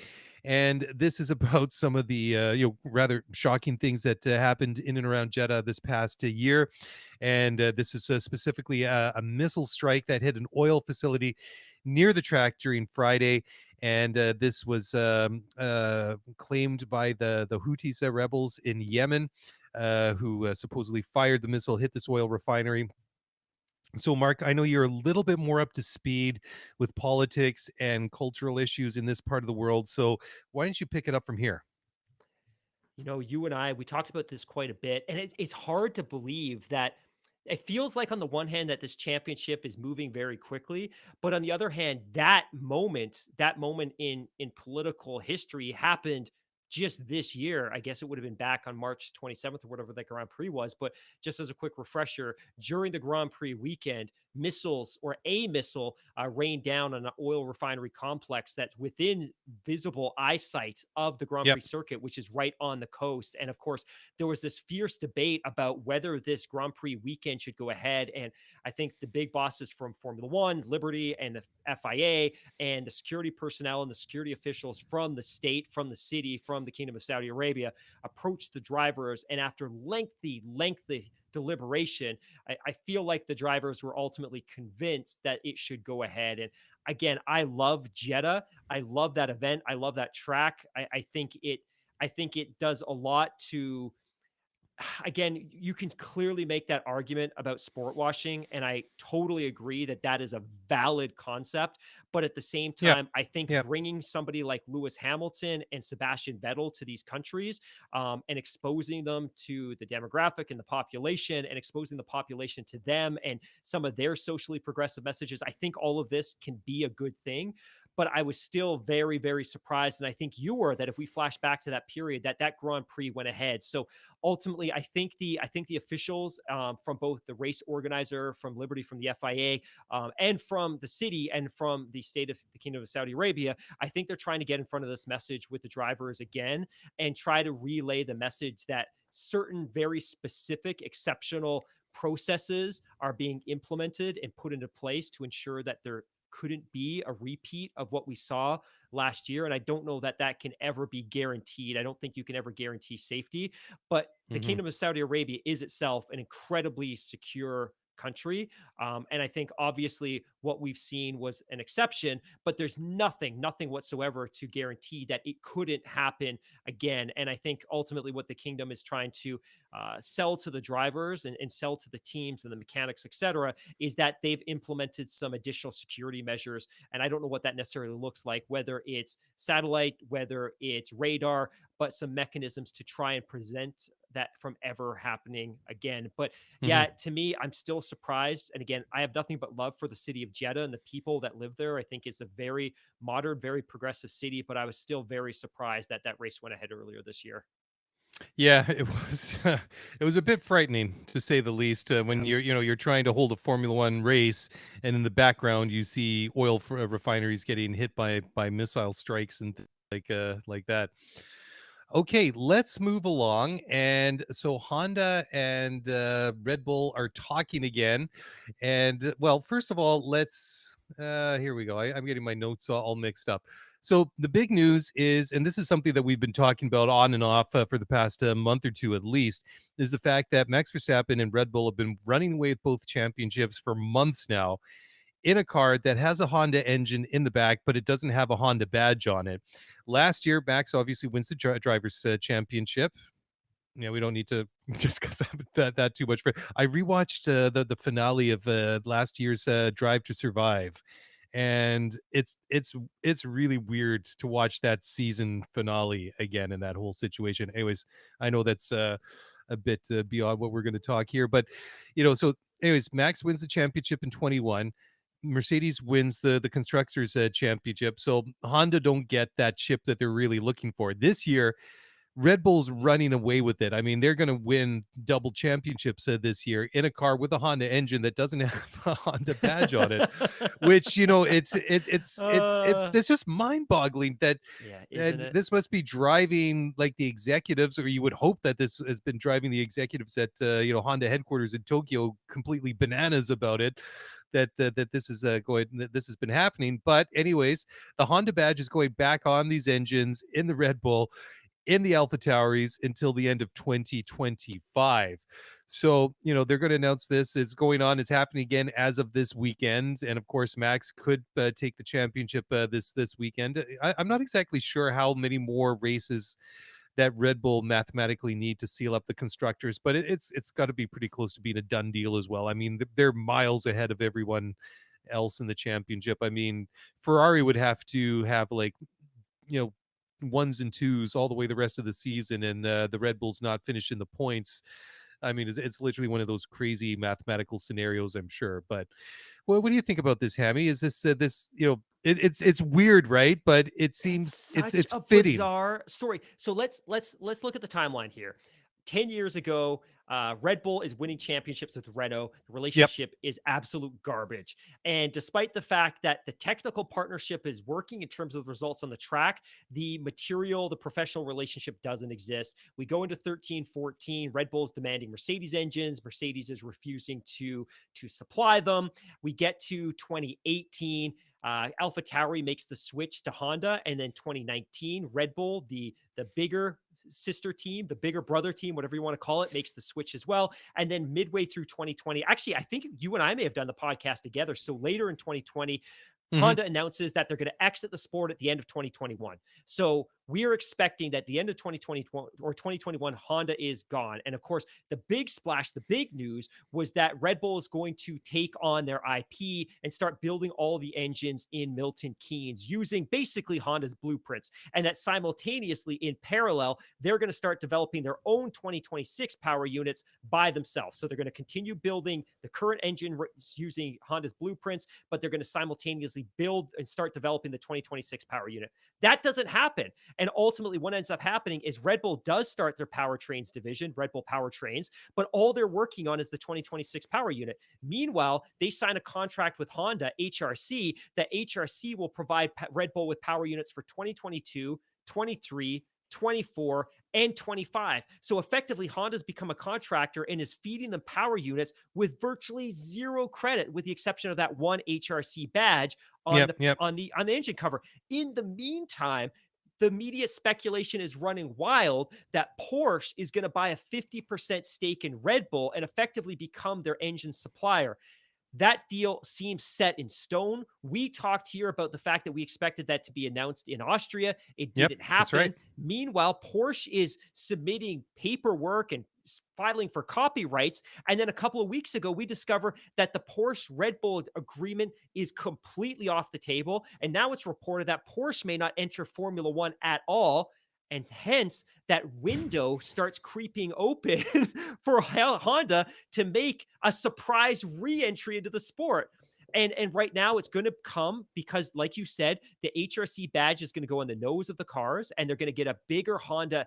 And this is about some of the rather shocking things that happened in and around Jeddah this past year. And this is specifically a missile strike that hit an oil facility near the track during Friday. And this was claimed by the Houthis rebels in Yemen, who supposedly fired the missile, hit this oil refinery. So, Mark, I know you're a little bit more up to speed with politics and cultural issues in this part of the world. So, why don't you pick it up from here? You and I, we talked about this quite a bit, and it's hard to believe that it feels like on the one hand that this championship is moving very quickly, but on the other hand, that moment in political history happened just this year. I guess it would have been back on March 27th or whatever that Grand Prix was. But just as a quick refresher, during the Grand Prix weekend, missiles or a missile rained down on an oil refinery complex that's within visible eyesight of the Grand Yep. Prix circuit, which is right on the coast. And of course, there was this fierce debate about whether this Grand Prix weekend should go ahead. And I think the big bosses from Formula One, Liberty, and the FIA, and the security personnel and the security officials from the state, from the city, from the Kingdom of Saudi Arabia approached the drivers. And after lengthy deliberation, I feel like the drivers were ultimately convinced that it should go ahead. And again, I love Jeddah. I love that event. I love that track. I think it does a lot to, again, you can clearly make that argument about sport washing, and I totally agree that that is a valid concept. But at the same Yep. time, I think Yep. bringing somebody like Lewis Hamilton and Sebastian Vettel to these countries, and exposing them to the demographic and the population, and exposing the population to them and some of their socially progressive messages, I think all of this can be a good thing. But I was still very, very surprised, and I think you were, that if we flash back to that period, that Grand Prix went ahead. So ultimately, I think the officials, from both the race organizer, from Liberty, from the FIA, and from the city, and from the state of the Kingdom of Saudi Arabia, I think they're trying to get in front of this message with the drivers again, and try to relay the message that certain very specific, exceptional processes are being implemented and put into place to ensure that there couldn't be a repeat of what we saw last year. And I don't know that that can ever be guaranteed. I don't think you can ever guarantee safety, but the Mhm. Kingdom of Saudi Arabia is itself an incredibly secure country. And I think obviously what we've seen was an exception, but there's nothing whatsoever to guarantee that it couldn't happen again. And I think ultimately what the kingdom is trying to sell to the drivers, and sell to the teams and the mechanics, etc., is that they've implemented some additional security measures. And I don't know what that necessarily looks like, whether it's satellite, whether it's radar, but some mechanisms to try and prevent that from ever happening again. But Mhm. yeah, to me, I'm still surprised. And again, I have nothing but love for the city of Jeddah and the people that live there. I think it's a very modern, very progressive city, but I was still very surprised that that race went ahead earlier this year. Yeah, it was it was a bit frightening to say the least, when you're trying to hold a Formula One race, and in the background you see oil refineries getting hit by missile strikes and like that. Okay, let's move along. And so Honda and Red Bull are talking again. And well, first of all, let's here we go. I'm getting my notes all mixed up. So the big news is, and this is something that we've been talking about on and off for the past month or two at least, is the fact that Max Verstappen and Red Bull have been running away with both championships for months now, in a car that has a Honda engine in the back, but it doesn't have a Honda badge on it. Last year, Max obviously wins the drivers' championship. Yeah, we don't need to discuss that too much. I rewatched the finale of last year's Drive to Survive, and it's really weird to watch that season finale again in that whole situation. Anyways, I know that's a bit beyond what we're going to talk here, but so anyways, Max wins the championship in 21. Mercedes wins the constructors championship. So Honda don't get that chip that they're really looking for this year. Red Bull's running away with it. I mean, they're going to win double championships this year in a car with a Honda engine that doesn't have a Honda badge on it, which uh, it's just mind-boggling that yeah, isn't it? this must be driving like the executives, or you would hope that this has been driving the executives at Honda headquarters in Tokyo completely bananas about it. That this is that this has been happening. But anyways, the Honda badge is going back on these engines in the Red Bull, in the Alpha Tauris, until the end of 2025. So, they're going to announce this. It's going on. It's happening again as of this weekend. And of course, Max could take the championship this weekend. I'm not exactly sure how many more races that Red Bull mathematically need to seal up the constructors, but it's got to be pretty close to being a done deal as well. I mean, they're miles ahead of everyone else in the championship. I mean, Ferrari would have to have like, you know, ones and twos all the way the rest of the season, and the Red Bull's not finishing the points. I mean, it's literally one of those crazy mathematical scenarios, I'm sure. But well, what do you think about this, Hammy? Is this It's weird, right? But it seems Such it's a fitting. bizarre story. So let's look at the timeline here. 10 years ago, Red Bull is winning championships with Renault. The Yep. relationship is absolute garbage. And despite the fact that the technical partnership is working in terms of the results on the track, the material, the professional relationship doesn't exist. We go into 13, 14. Red Bull is demanding Mercedes engines. Mercedes is refusing to supply them. We get to 2018. AlphaTauri makes the switch to Honda, and then 2019, Red Bull, the bigger sister team, the bigger brother team, whatever you want to call it, makes the switch as well. And then midway through 2020, actually, I think you and I may have done the podcast together. So later in 2020, Mhm. Honda announces that they're going to exit the sport at the end of 2021. So we are expecting that the end of 2020 or 2021, Honda is gone. And of course, the big splash, the big news was that Red Bull is going to take on their IP and start building all the engines in Milton Keynes using basically Honda's blueprints. And that simultaneously, in parallel, they're going to start developing their own 2026 power units by themselves. So they're going to continue building the current engine using Honda's blueprints, but they're going to simultaneously build and start developing the 2026 power unit. That doesn't happen. And ultimately, what ends up happening is Red Bull does start their powertrains division, Red Bull Powertrains, but all they're working on is the 2026 power unit. Meanwhile, they sign a contract with Honda, HRC, that HRC will provide Red Bull with power units for 2022, 23, 24, and 25. So effectively, Honda's become a contractor and is feeding them power units with virtually zero credit, with the exception of that one HRC badge on Yep. the Yep. on the engine cover. In the meantime, the media speculation is running wild that Porsche is going to buy a 50% stake in Red Bull and effectively become their engine supplier. That deal seems set in stone. We talked here about the fact that we expected that to be announced in Austria. It Yep. didn't That's right. happen. Meanwhile, Porsche is submitting paperwork and filing for copyrights. And then a couple of weeks ago, we discover that the Porsche Red Bull agreement is completely off the table. And now it's reported that Porsche may not enter Formula One at all. And hence, that window starts creeping open for Honda to make a surprise re-entry into the sport. And right now it's going to come because, like you said, the HRC badge is going to go on the nose of the cars, and they're going to get a bigger Honda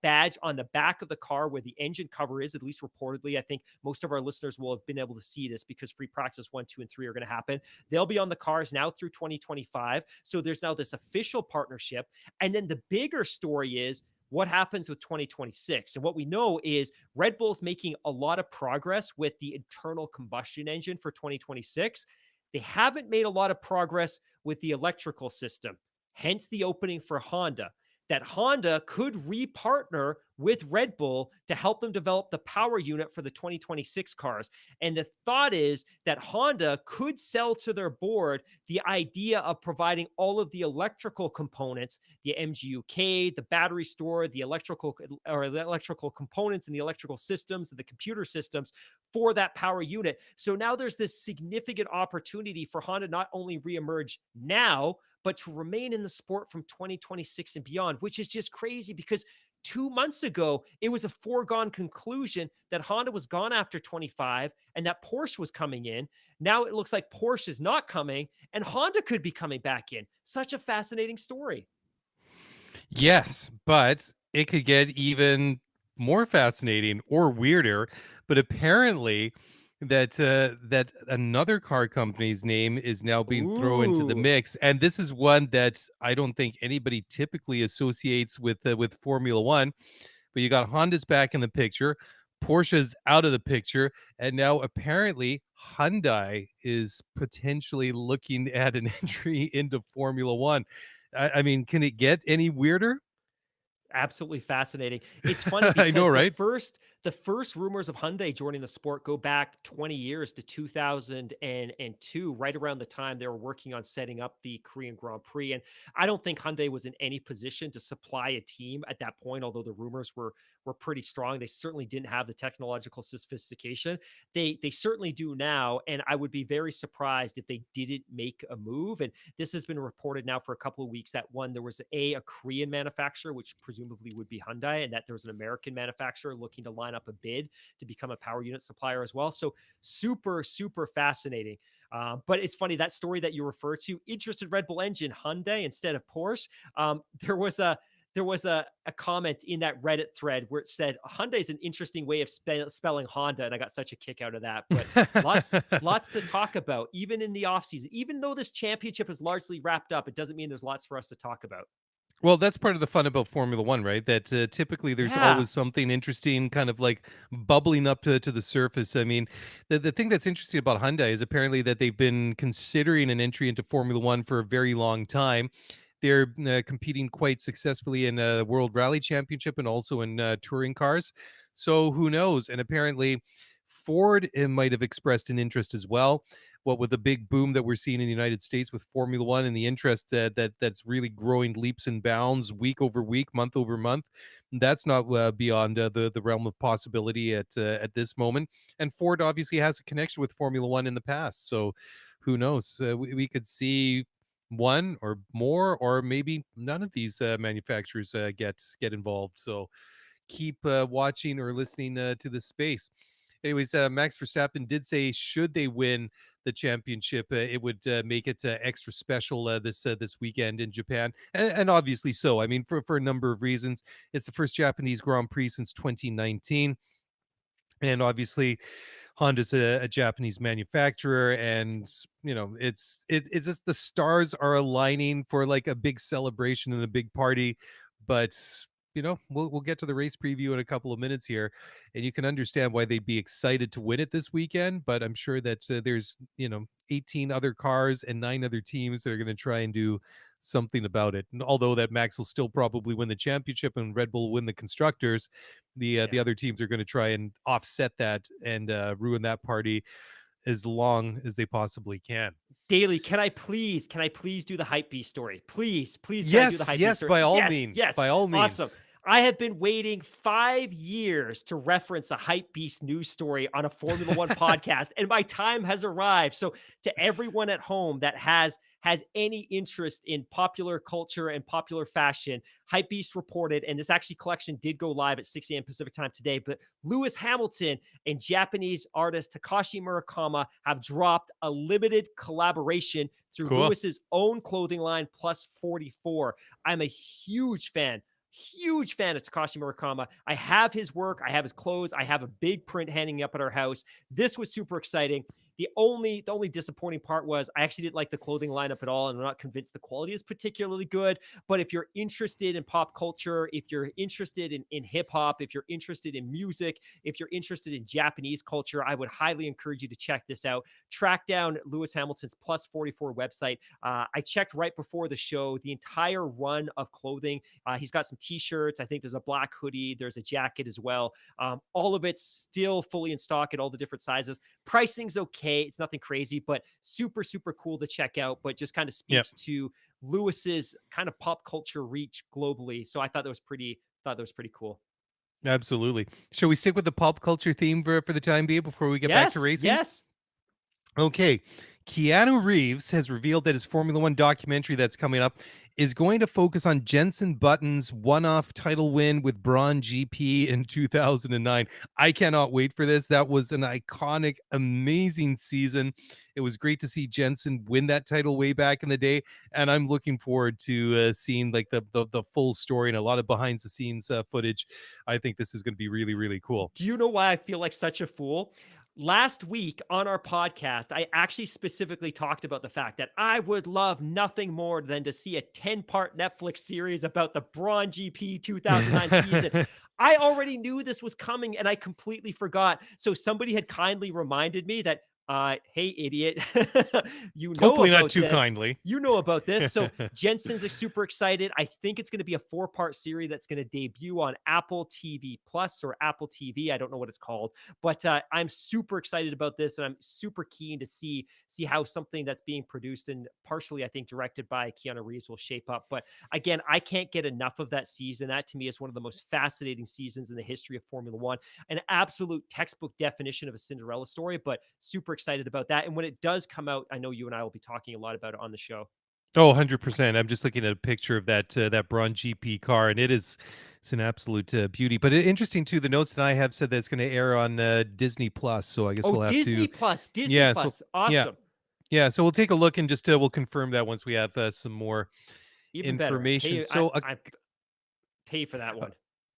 badge on the back of the car where the engine cover is, at least reportedly. I think most of our listeners will have been able to see this because free practice 1, 2, and 3 are going to happen. They'll be on the cars now through 2025. So there's now this official partnership. And then the bigger story is what happens with 2026. And what we know is Red Bull's making a lot of progress with the internal combustion engine for 2026. They haven't made a lot of progress with the electrical system, hence the opening for Honda. That Honda could repartner with Red Bull to help them develop the power unit for the 2026 cars. And the thought is that Honda could sell to their board the idea of providing all of the electrical components, the MGUK, the battery store, the electrical components and the electrical systems and the computer systems for that power unit. So now there's this significant opportunity for Honda not only reemerge now, but to remain in the sport from 2026 and beyond, which is just crazy because 2 months ago, it was a foregone conclusion that Honda was gone after 25 and that Porsche was coming in. Now it looks like Porsche is not coming and Honda could be coming back in. Such a fascinating story. Yes, but it could get even more fascinating or weirder. But apparently, that another car company's name is now being thrown into the Ooh. mix, and this is one that I don't think anybody typically associates with Formula One. But you got Honda's back in the picture, Porsche's out of the picture, and now apparently Hyundai is potentially looking at an entry into Formula One. I mean, can it get any weirder? Absolutely fascinating. It's funny I know, because right? the first rumors of Hyundai joining the sport go back 20 years to 2002, right around the time they were working on setting up the Korean Grand Prix. And I don't think Hyundai was in any position to supply a team at that point, although the rumors were pretty strong. They certainly didn't have the technological sophistication. They certainly do now, and I would be very surprised if they didn't make a move. And this has been reported now for a couple of weeks that one, there was a Korean manufacturer, which presumably would be Hyundai, and that there was an American manufacturer looking to line up a bid to become a power unit supplier as well. So super, super fascinating. But it's funny, that story that you refer to, interested Red Bull engine, Hyundai instead of Porsche. There was a comment in that Reddit thread where it said Hyundai is an interesting way of spelling Honda, and I got such a kick out of that. But lots to talk about, even in the offseason. Even though this championship is largely wrapped up, it doesn't mean there's lots for us to talk about. Well, that's part of the fun about Formula One, right? That typically there's Yeah. always something interesting kind of like bubbling up to the surface. I mean, the thing that's interesting about Hyundai is apparently that they've been considering an entry into Formula One for a very long time. They're competing quite successfully in a World Rally Championship and also in touring cars. So who knows? And apparently Ford might have expressed an interest as well. What with the big boom that we're seeing in the United States with Formula One and the interest that's really growing leaps and bounds week over week, month over month, that's not beyond the realm of possibility at this moment. And Ford obviously has a connection with Formula One in the past, so who knows? We could see one or more, or maybe none of these manufacturers get involved. So keep watching or listening to this space. Anyways, Max Verstappen did say should they win the championship, it would make it extra special this weekend in Japan, and obviously so. I mean, for a number of reasons. It's the first Japanese Grand Prix since 2019, and obviously Honda's a Japanese manufacturer, and it's just the stars are aligning for like a big celebration and a big party. But we'll get to the race preview in a couple of minutes here, and you can understand why they'd be excited to win it this weekend. But I'm sure that there's 18 other cars and 9 other teams that are going to try and do something about it. And although that Max will still probably win the championship and Red Bull will win the constructors, the other teams are going to try and offset that and ruin that party as long as they possibly can. Daily, can I please do the hype beast story? Please, can I do the hype beast yes, story? by all means. Yes, by all means. awesome. I have been waiting 5 years to reference a hype beast news story on a Formula One podcast, and my time has arrived. So to everyone at home that has any interest in popular culture and popular fashion, Hypebeast reported, and this actually collection did go live at 6 a.m. Pacific time today, but Lewis Hamilton and Japanese artist Takashi Murakami have dropped a limited collaboration through Lewis's own clothing line, Plus 44. I'm a huge fan of Takashi Murakami. I have his work. I have his clothes. I have a big print hanging up at our house. This was super exciting. The only disappointing part was I actually didn't like the clothing lineup at all, and I'm not convinced the quality is particularly good. But if you're interested in pop culture, if you're interested in hip hop, if you're interested in music, if you're interested in Japanese culture, I would highly encourage you to check this out. Track down Lewis Hamilton's Plus 44 website. I checked right before the show, the entire run of clothing. He's got some t-shirts. I think there's a black hoodie. There's a jacket as well. All of it's still fully in stock at all the different sizes. Pricing's okay. It's nothing crazy, but super, super cool to check out, but just kind of speaks to Lewis's kind of pop culture reach globally. So I thought that was pretty cool. Absolutely. Shall we stick with the pop culture theme for the time being before we get back to racing? Yes. Okay. Keanu Reeves has revealed that his Formula One documentary that's coming up is going to focus on Jenson Button's one-off title win with Braun GP in 2009. I cannot wait for this. That was an iconic, amazing season. It was great to see Jenson win that title way back in the day, and I'm looking forward to seeing like the full story and a lot of behind-the-scenes footage. I think this is going to be really, really cool. Do you know why I feel like such a fool? Last week on our podcast, I actually specifically talked about the fact that I would love nothing more than to see a 10-part Netflix series about the Braun GP 2009 season. I already knew this was coming and I completely forgot. So somebody had kindly reminded me that, hey, idiot, you know, hopefully about not too this. kindly. You know about this. So Jensen's super excited. I think it's going to be a 4-part series that's going to debut on Apple TV Plus or Apple TV. I don't know what it's called, but I'm super excited about this, and I'm super keen to see how something that's being produced and partially, I think, directed by Keanu Reeves will shape up. But again, I can't get enough of that season. That to me is one of the most fascinating seasons in the history of Formula One, an absolute textbook definition of a Cinderella story, but super excited about that. And when it does come out, I know you and I will be talking a lot about it on the show. Oh, 100%. I'm just looking at a picture of that Braun GP car, and it's an absolute beauty. But interesting too, the notes that I have said that it's going to air on Disney Plus. So I guess we'll have Disney to Plus, Plus. awesome. Yeah. Yeah, so we'll take a look and just we'll confirm that once we have some more Even better. information. So I pay for that one.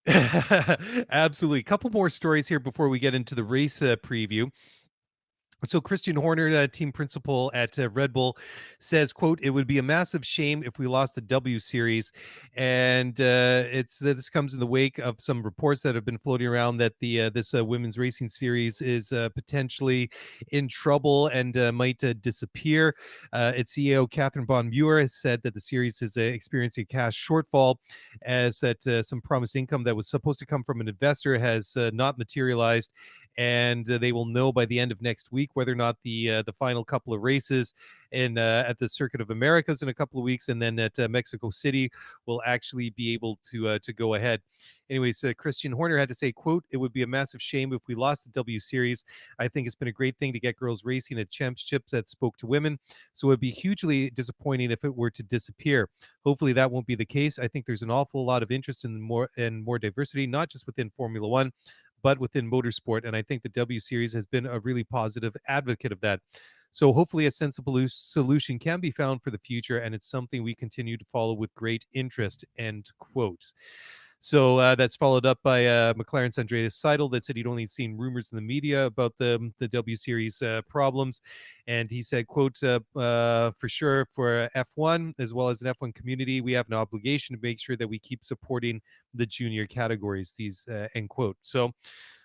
absolutely, a couple more stories here before we get into the race preview. So Christian Horner, team principal at Red Bull, says, "quote It would be a massive shame if we lost the W Series," and this comes in the wake of some reports that have been floating around that the this women's racing series is potentially in trouble and might disappear. Its CEO Catherine Von Muir has said that the series is experiencing a cash shortfall, as that some promised income that was supposed to come from an investor has not materialized, and they will know by the end of next week whether or not the final couple of races in at the Circuit of Americas in a couple of weeks, and then at Mexico City will actually be able to go ahead. Anyways, Christian Horner had to say, "quote It would be a massive shame if we lost the W Series. I think it's been a great thing to get girls racing at championships that spoke to women, so it would be hugely disappointing if it were to disappear. Hopefully that won't be the case. I think there's an awful lot of interest in more diversity, not just within Formula One, but within motorsport. And I think the W Series has been a really positive advocate of that. So hopefully a sensible solution can be found for the future, and it's something we continue to follow with great interest," end quote. So that's followed up by McLaren's Andreas Seidel that said he'd only seen rumors in the media about the W Series problems. And he said, "quote For sure, for F1 as well as an F1 community, we have an obligation to make sure that we keep supporting the junior categories," these end quote. So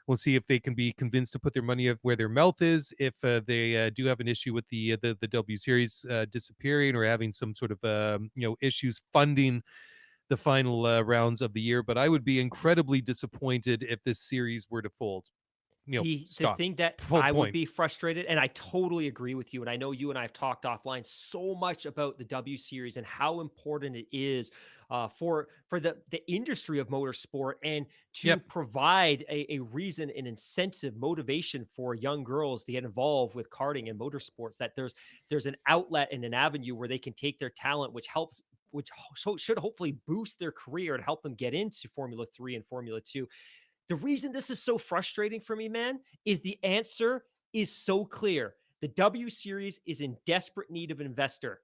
we'll see if they can be convinced to put their money where their mouth is. If they do have an issue with the W Series disappearing or having some sort of issues funding the final rounds of the year. But I would be incredibly disappointed if this series were to fold. The Stop. thing that Full I would point. be frustrated, and I totally agree with you, and I know you and I have talked offline so much about the W Series and how important it is for the industry of motorsport, and to Yep. provide a reason, an incentive, motivation for young girls to get involved with karting and motorsports. That there's an outlet and an avenue where they can take their talent, which should hopefully boost their career and help them get into Formula 3 and Formula 2. The reason this is so frustrating for me, man, is the answer is so clear. The W Series is in desperate need of an investor.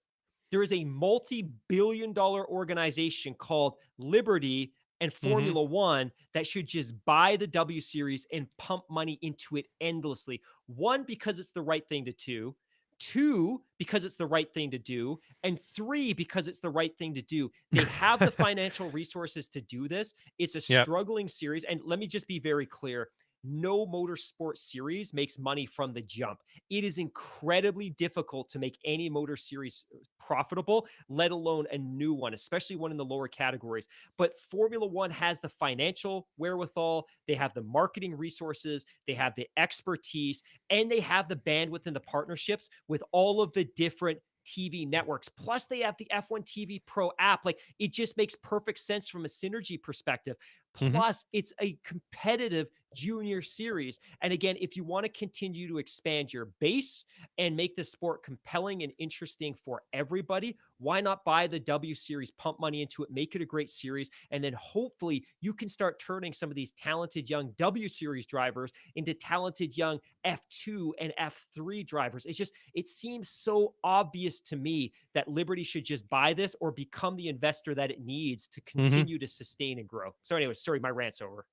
There is a multi-billion dollar organization called Liberty and Mm-hmm. Formula One that should just buy the W Series and pump money into it endlessly. One, because it's the right thing to do. Two, because it's the right thing to do. And three, because it's the right thing to do. They have the financial resources to do this. It's a Yep. struggling series. And let me just be very clear. No motorsport series makes money from the jump. It is incredibly difficult to make any motor series profitable, let alone a new one, especially one in the lower categories. But Formula One has the financial wherewithal, they have the marketing resources, they have the expertise, and they have the bandwidth and the partnerships with all of the different TV networks. Plus, they have the F1 TV Pro app. Like, it just makes perfect sense from a synergy perspective. Mm-hmm. Plus, it's a competitive junior series. And again, if you want to continue to expand your base and make the sport compelling and interesting for everybody, why not buy the W Series, pump money into it, make it a great series, and then hopefully you can start turning some of these talented young W Series drivers into talented young F2 and F3 drivers. It seems so obvious to me that Liberty should just buy this or become the investor that it needs to Mm-hmm. continue to sustain and grow. So anyways, sorry, my rant's over.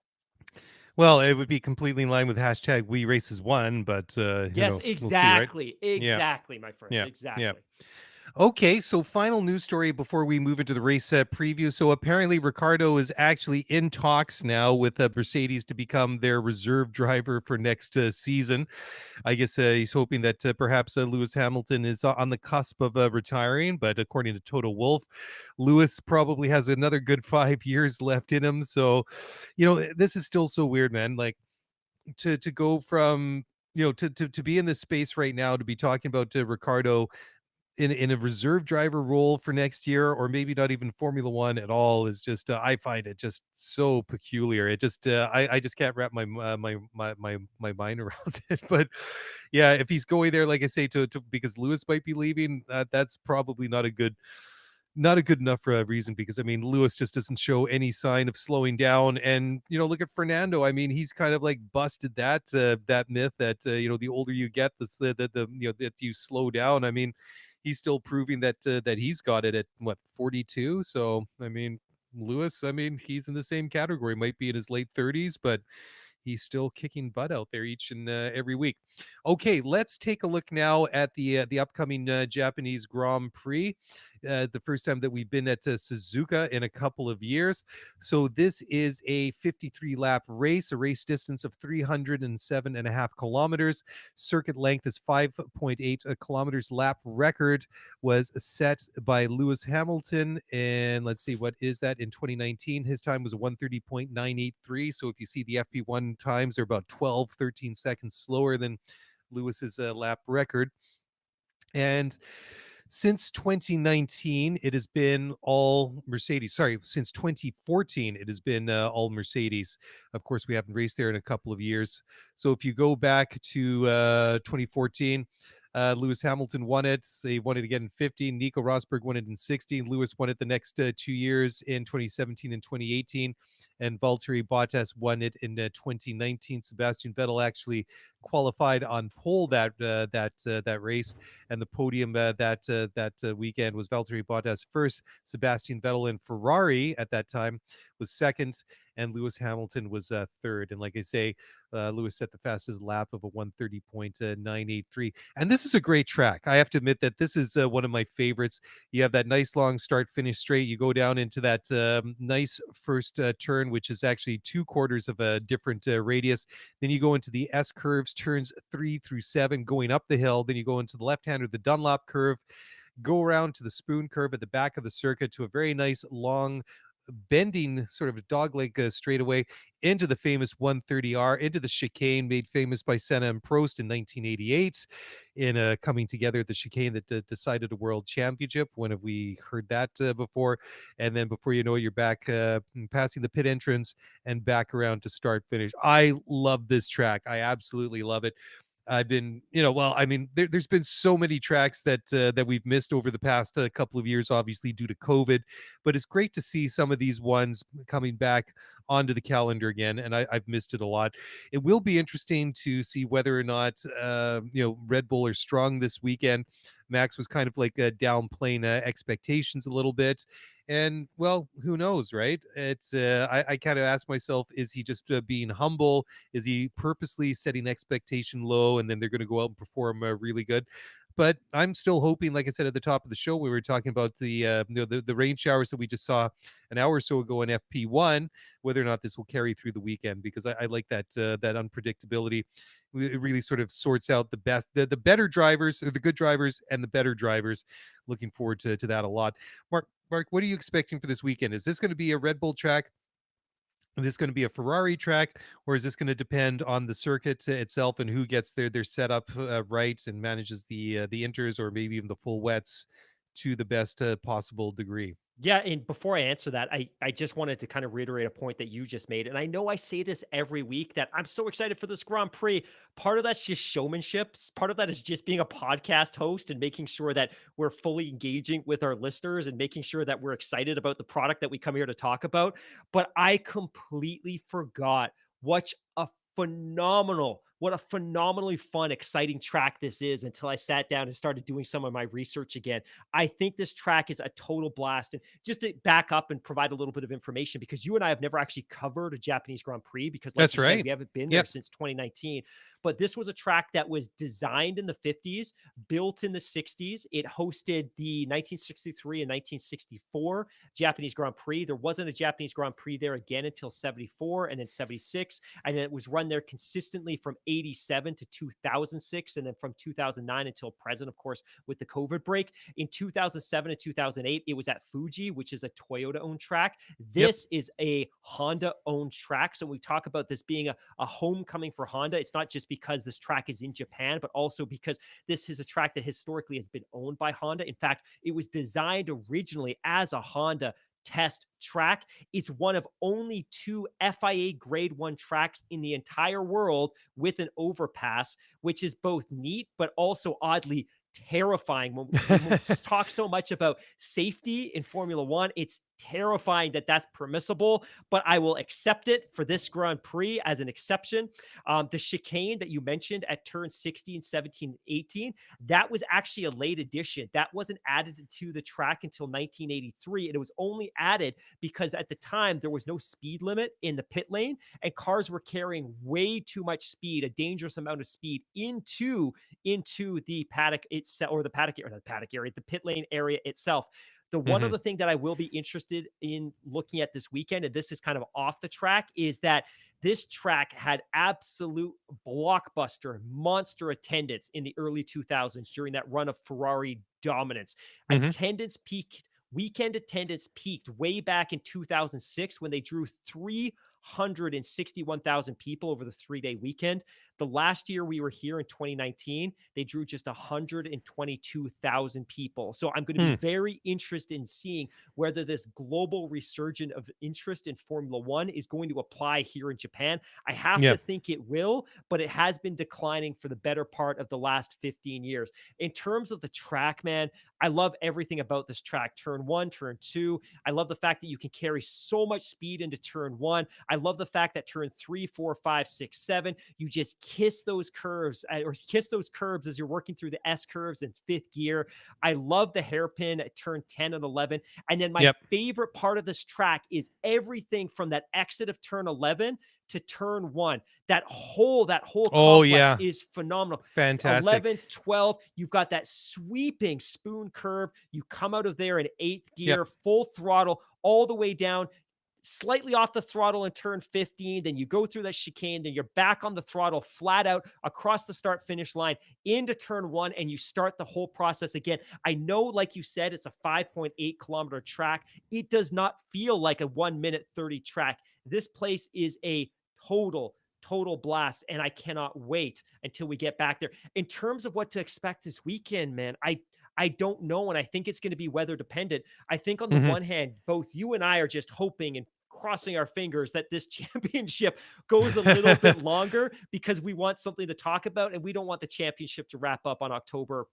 Well, it would be completely in line with hashtag We Races One, but who Yes, knows? We'll see, right? exactly. Yeah. Exactly, my friend. Yeah. Yeah. Exactly. Okay, so final news story before we move into the race preview. So apparently Ricciardo is actually in talks now with Mercedes to become their reserve driver for next season. I guess he's hoping that perhaps Lewis Hamilton is on the cusp of retiring, but according to Toto Wolff, Lewis probably has another good 5 years left in him. So, this is still so weird, man. Like to go from to be in this space right now, to be talking about Ricciardo in a reserve driver role for next year, or maybe not even Formula One at all, is just I find it just so peculiar. It just I just can't wrap my mind around it. But yeah, if he's going there, like I say, to because Lewis might be leaving, that's probably not a good not a good enough reason, because I mean Lewis just doesn't show any sign of slowing down. And look at Fernando. I mean, he's kind of like busted that myth that the older you get, that you slow down. I mean, he's still proving that he's got it at what, 42. So I mean, Lewis, I mean, he's in the same category, might be in his late 30s, but he's still kicking butt out there each and every week. Okay, let's take a look now at the upcoming Japanese Grand Prix. The first time that we've been at Suzuka in a couple of years. So this is a 53 lap race, a race distance of 307.5 kilometers. Circuit length is 5.8 kilometers. Lap record was set by Lewis Hamilton. And let's see, what is that in 2019? His time was 1:30.983. So if you see the FP1 times, they're about 12, 13 seconds slower than Lewis's lap record. And since 2019, it has been all Mercedes. Sorry, since 2014, it has been all Mercedes. Of course, we haven't raced there in a couple of years. So if you go back to 2014, Lewis Hamilton won it. They won it again in 15. Nico Rosberg won it in 16. Lewis won it the next 2 years in 2017 and 2018. And Valtteri Bottas won it in 2019. Sebastian Vettel actually qualified on pole that race, and the podium that weekend was Valtteri Bottas first, Sebastian Vettel in Ferrari at that time was second, and Lewis Hamilton was third. And like I say, Lewis set the fastest lap of a 1:30.983. And this is a great track. I have to admit that this is one of my favorites. You have that nice long start finish straight. You go down into that nice first turn, which is actually 2/4 of a different radius. Then you go into the S curves, turns 3 through 7, going up the hill. Then you go into the left hand or the Dunlop curve, go around to the spoon curve at the back of the circuit to a very nice long bending sort of dogleg straightaway into the famous 130R, into the chicane made famous by Senna and Prost in 1988 in coming together at the chicane that decided a world championship. When have we heard that before? And then before you know it, you're back passing the pit entrance and back around to start finish. I love this track. I absolutely love it. I've been, well, I mean, there's been so many tracks that we've missed over the past couple of years, obviously due to COVID, but it's great to see some of these ones coming back onto the calendar again, and I've missed it a lot. It will be interesting to see whether or not, Red Bull are strong this weekend. Max was kind of like downplaying expectations a little bit. And well, who knows, right? It's I kind of ask myself, is he just being humble? Is he purposely setting expectation low, and then they're going to go out and perform really good? But I'm still hoping, like I said at the top of the show, we were talking about the rain showers that we just saw an hour or so ago in FP1, whether or not this will carry through the weekend, because I like that unpredictability. It really sort of sorts out the better drivers, or the good drivers, and the better drivers. Looking forward to that a lot. Mark, what are you expecting for this weekend? Is this going to be a Red Bull track? Is this going to be a Ferrari track, or is this going to depend on the circuit itself and who gets their setup right and manages the inters, or maybe even the full wets to the best possible degree? Yeah, and before I answer that, I just wanted to kind of reiterate a point that you just made. And I know I say this every week that I'm so excited for this Grand Prix. Part of that's just showmanship. Part of that is just being a podcast host and making sure that we're fully engaging with our listeners and making sure that we're excited about the product that we come here to talk about. But I completely forgot what a phenomenally fun, exciting track this is until I sat down and started doing some of my research again. I think this track is a total blast. And just to back up and provide a little bit of information, because you and I have never actually covered a Japanese Grand Prix, because like That's you right. said, we haven't been there Yep. since 2019. But this was a track that was designed in the 50s, built in the 60s. It hosted the 1963 and 1964 Japanese Grand Prix. There wasn't a Japanese Grand Prix there again until 74 and then 76. And then it was run there consistently from 87 to 2006, and then from 2009 until present, of course, with the COVID break. In 2007 and 2008, it was at Fuji, which is a Toyota-owned track. This is a Honda-owned track. So when we talk about this being a homecoming for Honda, it's not just because this track is in Japan, but also because this is a track that historically has been owned by Honda. In fact, it was designed originally as a Honda test track. It's one of only 2 FIA grade 1 tracks in the entire world with an overpass, which is both neat, but also oddly terrifying when we talk so much about safety in Formula One. It's terrifying that that's permissible, but I will accept it for this Grand Prix as an exception. The chicane that you mentioned at turn 16, 17, 18, that was actually a late addition. That wasn't added to the track until 1983. And it was only added because at the time there was no speed limit in the pit lane and cars were carrying way too much speed, a dangerous amount of speed into the paddock itself, or the paddock area, the pit lane area itself. The one other thing that I will be interested in looking at this weekend, and this is kind of off the track, is that this track had absolute blockbuster, monster attendance in the early 2000s during that run of Ferrari dominance. Weekend attendance peaked way back in 2006 when they drew 361,000 people over the 3-day weekend. The last year we were here in 2019, they drew just 122,000 people. So I'm going to be very interested in seeing whether this global resurgence of interest in Formula One is going to apply here in Japan. I have to think it will, but it has been declining for the better part of the last 15 years. In terms of the track, man, I love everything about this track. Turn 1, turn 2. I love the fact that you can carry so much speed into turn 1. I love the fact that turn 3, 4, 5, 6, 7, you just kiss those curves or kiss those curbs as you're working through the S curves in 5th gear. I love the hairpin at turn 10 and 11. And then my favorite part of this track is everything from that exit of turn 11 to turn 1. That whole complex is phenomenal. Fantastic. 11, 12, you've got that sweeping spoon curve. You come out of there in 8th gear, full throttle, all the way down, slightly off the throttle in turn 15. Then you go through that chicane. Then you're back on the throttle, flat out across the start finish line into turn 1, and you start the whole process again. I know, like you said, it's a 5.8 kilometer track. It does not feel like a 1-minute 30 track. This place is a total blast, and I cannot wait until we get back there. In terms of what to expect this weekend, man, I don't know, and I think it's going to be weather dependent. I think on the one hand, both you and I are just hoping and crossing our fingers that this championship goes a little bit longer, because we want something to talk about, and we don't want the championship to wrap up on October.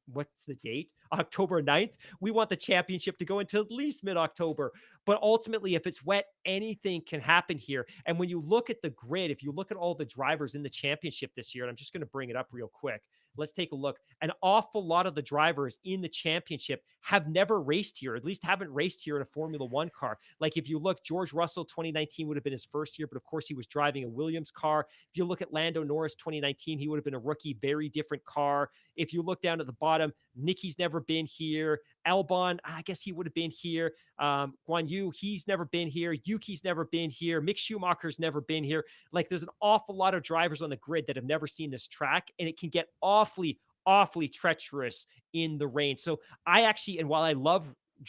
What's the date? October 9th. We want the championship to go until at least mid-October. But ultimately, if it's wet, anything can happen here. And when you look at the grid, if you look at all the drivers in the championship this year, and I'm just going to bring it up real quick. Let's take a look. An awful lot of the drivers in the championship have never raced here, at least haven't raced here in a Formula One car. Like if you look, George Russell 2019 would have been his first year, but of course he was driving a Williams car. If you look at Lando Norris 2019, he would have been a rookie, very different car. If you look down at the bottom, Nicky's never been here. Albon, I guess he would have been here. Guan Yu, he's never been here. Yuki's never been here. Mick Schumacher's never been here. Like there's an awful lot of drivers on the grid that have never seen this track, and it can get awfully treacherous in the rain. So I actually, and while I love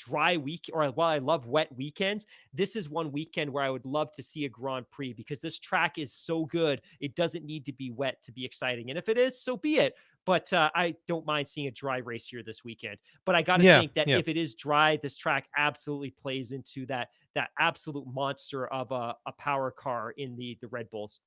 while I love wet weekends, this is one weekend where I would love to see a Grand Prix, because this track is so good. It doesn't need to be wet to be exciting. And if it is, so be it. But I don't mind seeing a dry race here this weekend. But I got to think that if it is dry, this track absolutely plays into that absolute monster of a power car in the Red Bulls.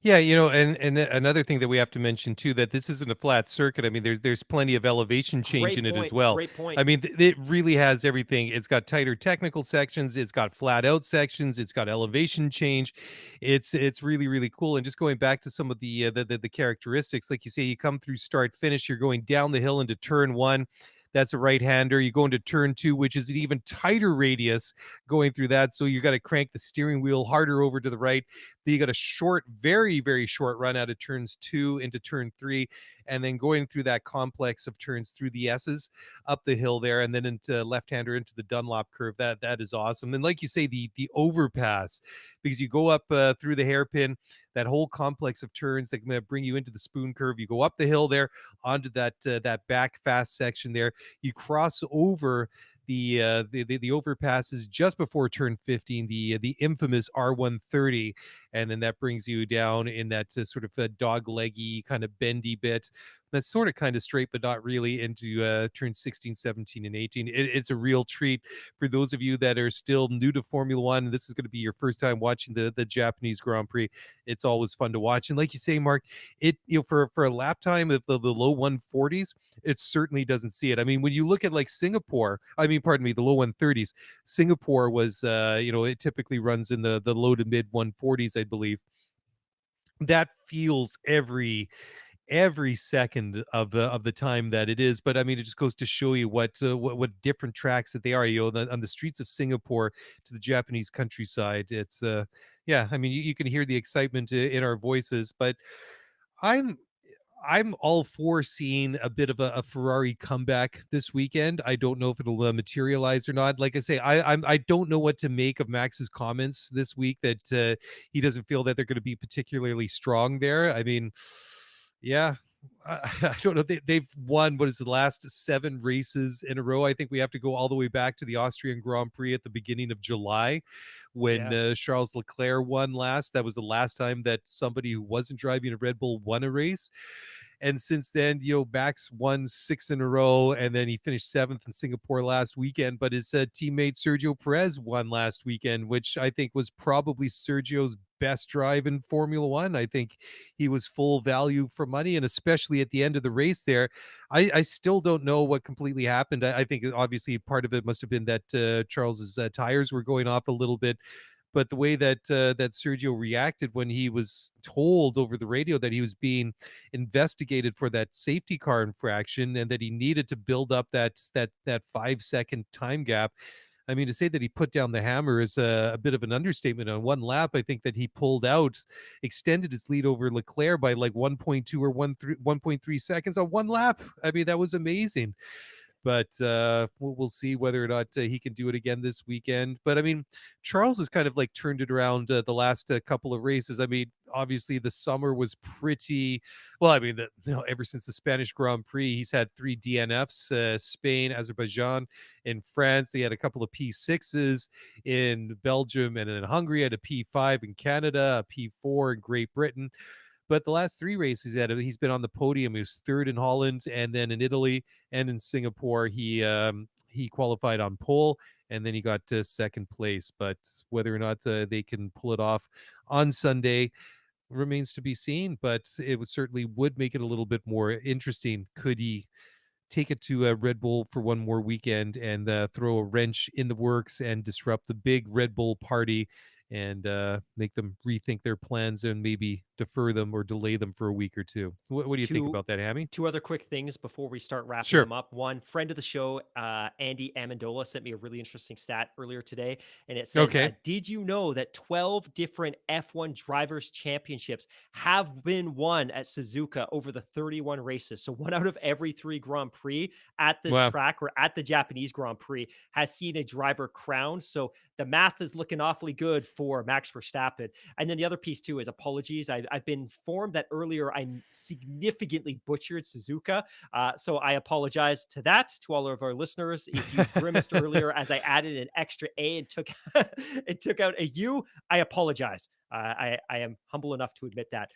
Yeah, and another thing that we have to mention too, that this isn't a flat circuit. I mean, there's plenty of elevation change in it as well. Great point. I mean, it really has everything. It's got tighter technical sections, it's got flat out sections, it's got elevation change. It's really, really cool. And just going back to some of the characteristics, like you say, you come through start finish, you're going down the hill into turn 1. That's a right-hander. You go into turn 2, which is an even tighter radius going through that. So you got to crank the steering wheel harder over to the right. Then you got a short, very, very short run out of turns 2 into turn 3. And then going through that complex of turns through the S's up the hill there, and then into left-hander into the Dunlop curve. That is awesome. And like you say, the overpass, because you go up through the hairpin, that whole complex of turns that can bring you into the spoon curve. You go up the hill there onto that back fast section there. You cross over the overpasses just before turn 15, the infamous R130, and then that brings you down in that sort of a dog leggy kind of bendy bit that's sort of kind of straight but not really into turn 16, 17, and 18. It's a real treat for those of you that are still new to Formula One, and this is going to be your first time watching the Japanese Grand Prix. It's always fun to watch, and like you say, Mark, it for a lap time of the low 140s, it certainly doesn't see it. I mean, when you look at like Singapore, pardon me, the low 130s, Singapore was it typically runs in the low to mid 140s, I believe. That feels every second of the time that it is. But I mean, it just goes to show you what different tracks that they are. On the streets of Singapore to the Japanese countryside, it's yeah, I mean, you can hear the excitement in our voices. But i'm I'm all for seeing a bit of a Ferrari comeback this weekend. I don't know if it'll materialize or not. Like I say, I don't know what to make of Max's comments this week that he doesn't feel that they're going to be particularly strong there. I mean, yeah, I don't know. They've won, what is the last 7 races in a row? I think we have to go all the way back to the Austrian Grand Prix at the beginning of July when Charles Leclerc won last. That was the last time that somebody who wasn't driving a Red Bull won a race. And since then, Max won 6 in a row, and then he finished 7th in Singapore last weekend. But his teammate Sergio Perez won last weekend, which I think was probably Sergio's best drive in Formula One. I think he was full value for money, and especially at the end of the race there, I still don't know what completely happened. I think obviously part of it must have been that Charles's tires were going off a little bit. But the way that Sergio reacted when he was told over the radio that he was being investigated for that safety car infraction and that he needed to build up that 5-second time gap. I mean, to say that he put down the hammer is a bit of an understatement. On one lap, I think that he pulled out, extended his lead over Leclerc by like 1.2 or 1.3 seconds on one lap. I mean, that was amazing. But we'll see whether or not he can do it again this weekend. But I mean, Charles has kind of like turned it around the last couple of races. I mean, obviously the summer was pretty well. I mean, ever since the Spanish Grand Prix, he's had 3 DNFs: Spain, Azerbaijan, and France. They had a couple of P6s in Belgium, and in Hungary had a P5 in Canada, a P4 in Great Britain. But the last 3 races he's been on the podium. He was 3rd in Holland, and then in Italy and in Singapore, he qualified on pole, and then he got to 2nd place. But whether or not they can pull it off on Sunday remains to be seen. But it certainly would make it a little bit more interesting. Could he take it to Red Bull for one more weekend and throw a wrench in the works and disrupt the big Red Bull party and make them rethink their plans and maybe defer them or delay them for a week or two? What do you think about that, Hammy? 2 other quick things before we start wrapping Sure. them up. One, friend of the show, Andy Amendola, sent me a really interesting stat earlier today, and it says, Okay. did you know that 12 different F1 drivers' championships have been won at Suzuka over the 31 races? So 1 out of every 3 Grand Prix at this track, or at the Japanese Grand Prix, has seen a driver crowned. So the math is looking awfully good for Max Verstappen. And then the other piece too is apologies. I've been informed that earlier I significantly butchered Suzuka. So I apologize to all of our listeners. If you grimaced earlier as I added an extra A and took out a U, I apologize. I am humble enough to admit that.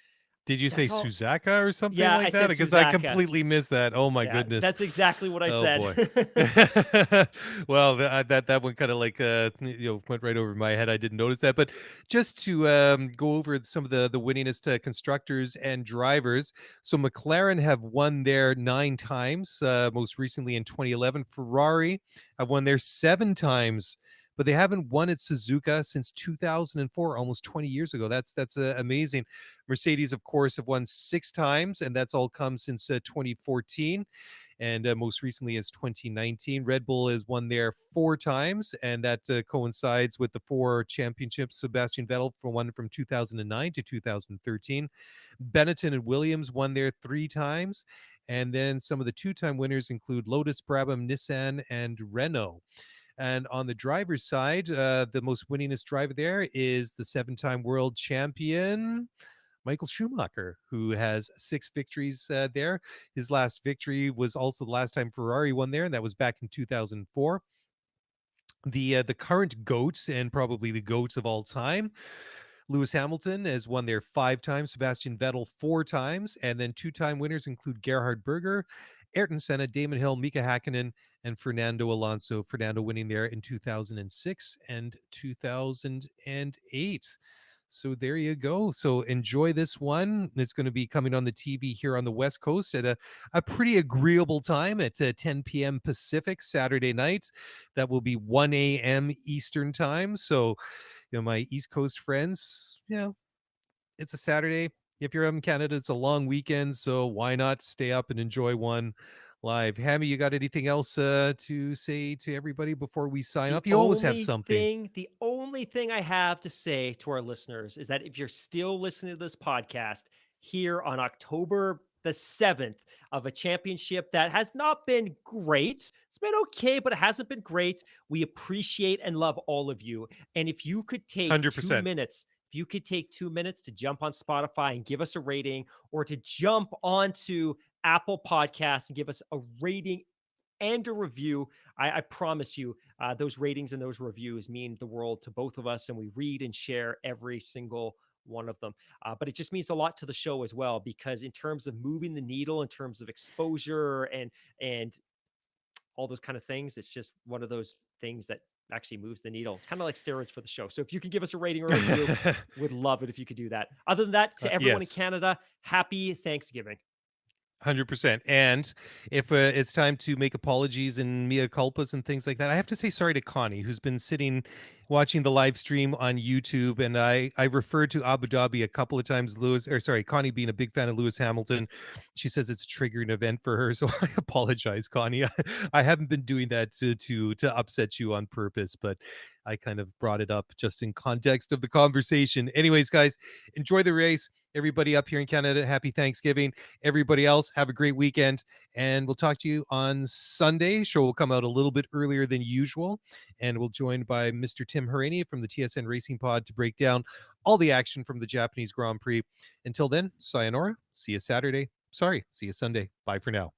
Did you say Suzuka or something like that? Because I completely missed that. Oh my goodness. That's exactly what I said. Boy. Well, that one kind of like went right over my head. I didn't notice that. But just to go over some of the winningest constructors and drivers. So McLaren have won there 9 times, most recently in 2011. Ferrari have won there 7 times, but they haven't won at Suzuka since 2004, almost 20 years ago. That's amazing. Mercedes, of course, have won 6 times, and that's all come since 2014. And most recently is 2019. Red Bull has won there 4 times, and that coincides with the 4 championships Sebastian Vettel won from 2009 to 2013. Benetton and Williams won there 3 times. And then some of the 2-time winners include Lotus, Brabham, Nissan, and Renault. And on the driver's side, the most winningest driver there is the 7-time world champion, Michael Schumacher, who has 6 victories there. His last victory was also the last time Ferrari won there, and that was back in 2004. The current GOAT, and probably the GOAT of all time, Lewis Hamilton has won there 5 times, Sebastian Vettel 4 times, and then 2-time winners include Gerhard Berger, Ayrton Senna, Damon Hill, Mika Hakkinen, and Fernando Alonso. Fernando winning there in 2006 and 2008. So there you go. So enjoy this one. It's going to be coming on the TV here on the West Coast at a pretty agreeable time at 10 p.m. Pacific Saturday night. That will be 1 a.m. Eastern time. So, my East Coast friends, it's a Saturday. If you're up in Canada, it's a long weekend. So why not stay up and enjoy one live? Hammy, you got anything else to say to everybody before we sign off? You always have something. The only thing I have to say to our listeners is that if you're still listening to this podcast here on October the 7th of a championship that has not been great, it's been okay, but it hasn't been great. We appreciate and love all of you. And if you could take 100%. 2 minutes, if you could take 2 minutes to jump on Spotify and give us a rating, or to jump onto Apple Podcasts and give us a rating and a review, I promise you, those ratings and those reviews mean the world to both of us, and we read and share every single one of them. But it just means a lot to the show as well, because in terms of moving the needle, in terms of exposure and all those kind of things, it's just one of those things that actually moves the needle. It's kind of like steroids for the show. So if you could give us a rating or a review, would love it if you could do that. Other than that, to everyone in Canada, happy Thanksgiving. 100%. And if it's time to make apologies and mea culpas and things like that, I have to say sorry to Connie, who's been sitting watching the live stream on YouTube. And I referred to Abu Dhabi a couple of times, Connie being a big fan of Lewis Hamilton. She says it's a triggering event for her. So I apologize, Connie. I haven't been doing that to upset you on purpose, but I kind of brought it up just in context of the conversation. Anyways, guys, enjoy the race. Everybody up here in Canada, happy Thanksgiving. Everybody else, have a great weekend. And we'll talk to you on Sunday. Show will come out a little bit earlier than usual. And we'll join by Mr. Tim Harani from the TSN Racing Pod to break down all the action from the Japanese Grand Prix. Until then, sayonara. See you Saturday. See you Sunday. Bye for now.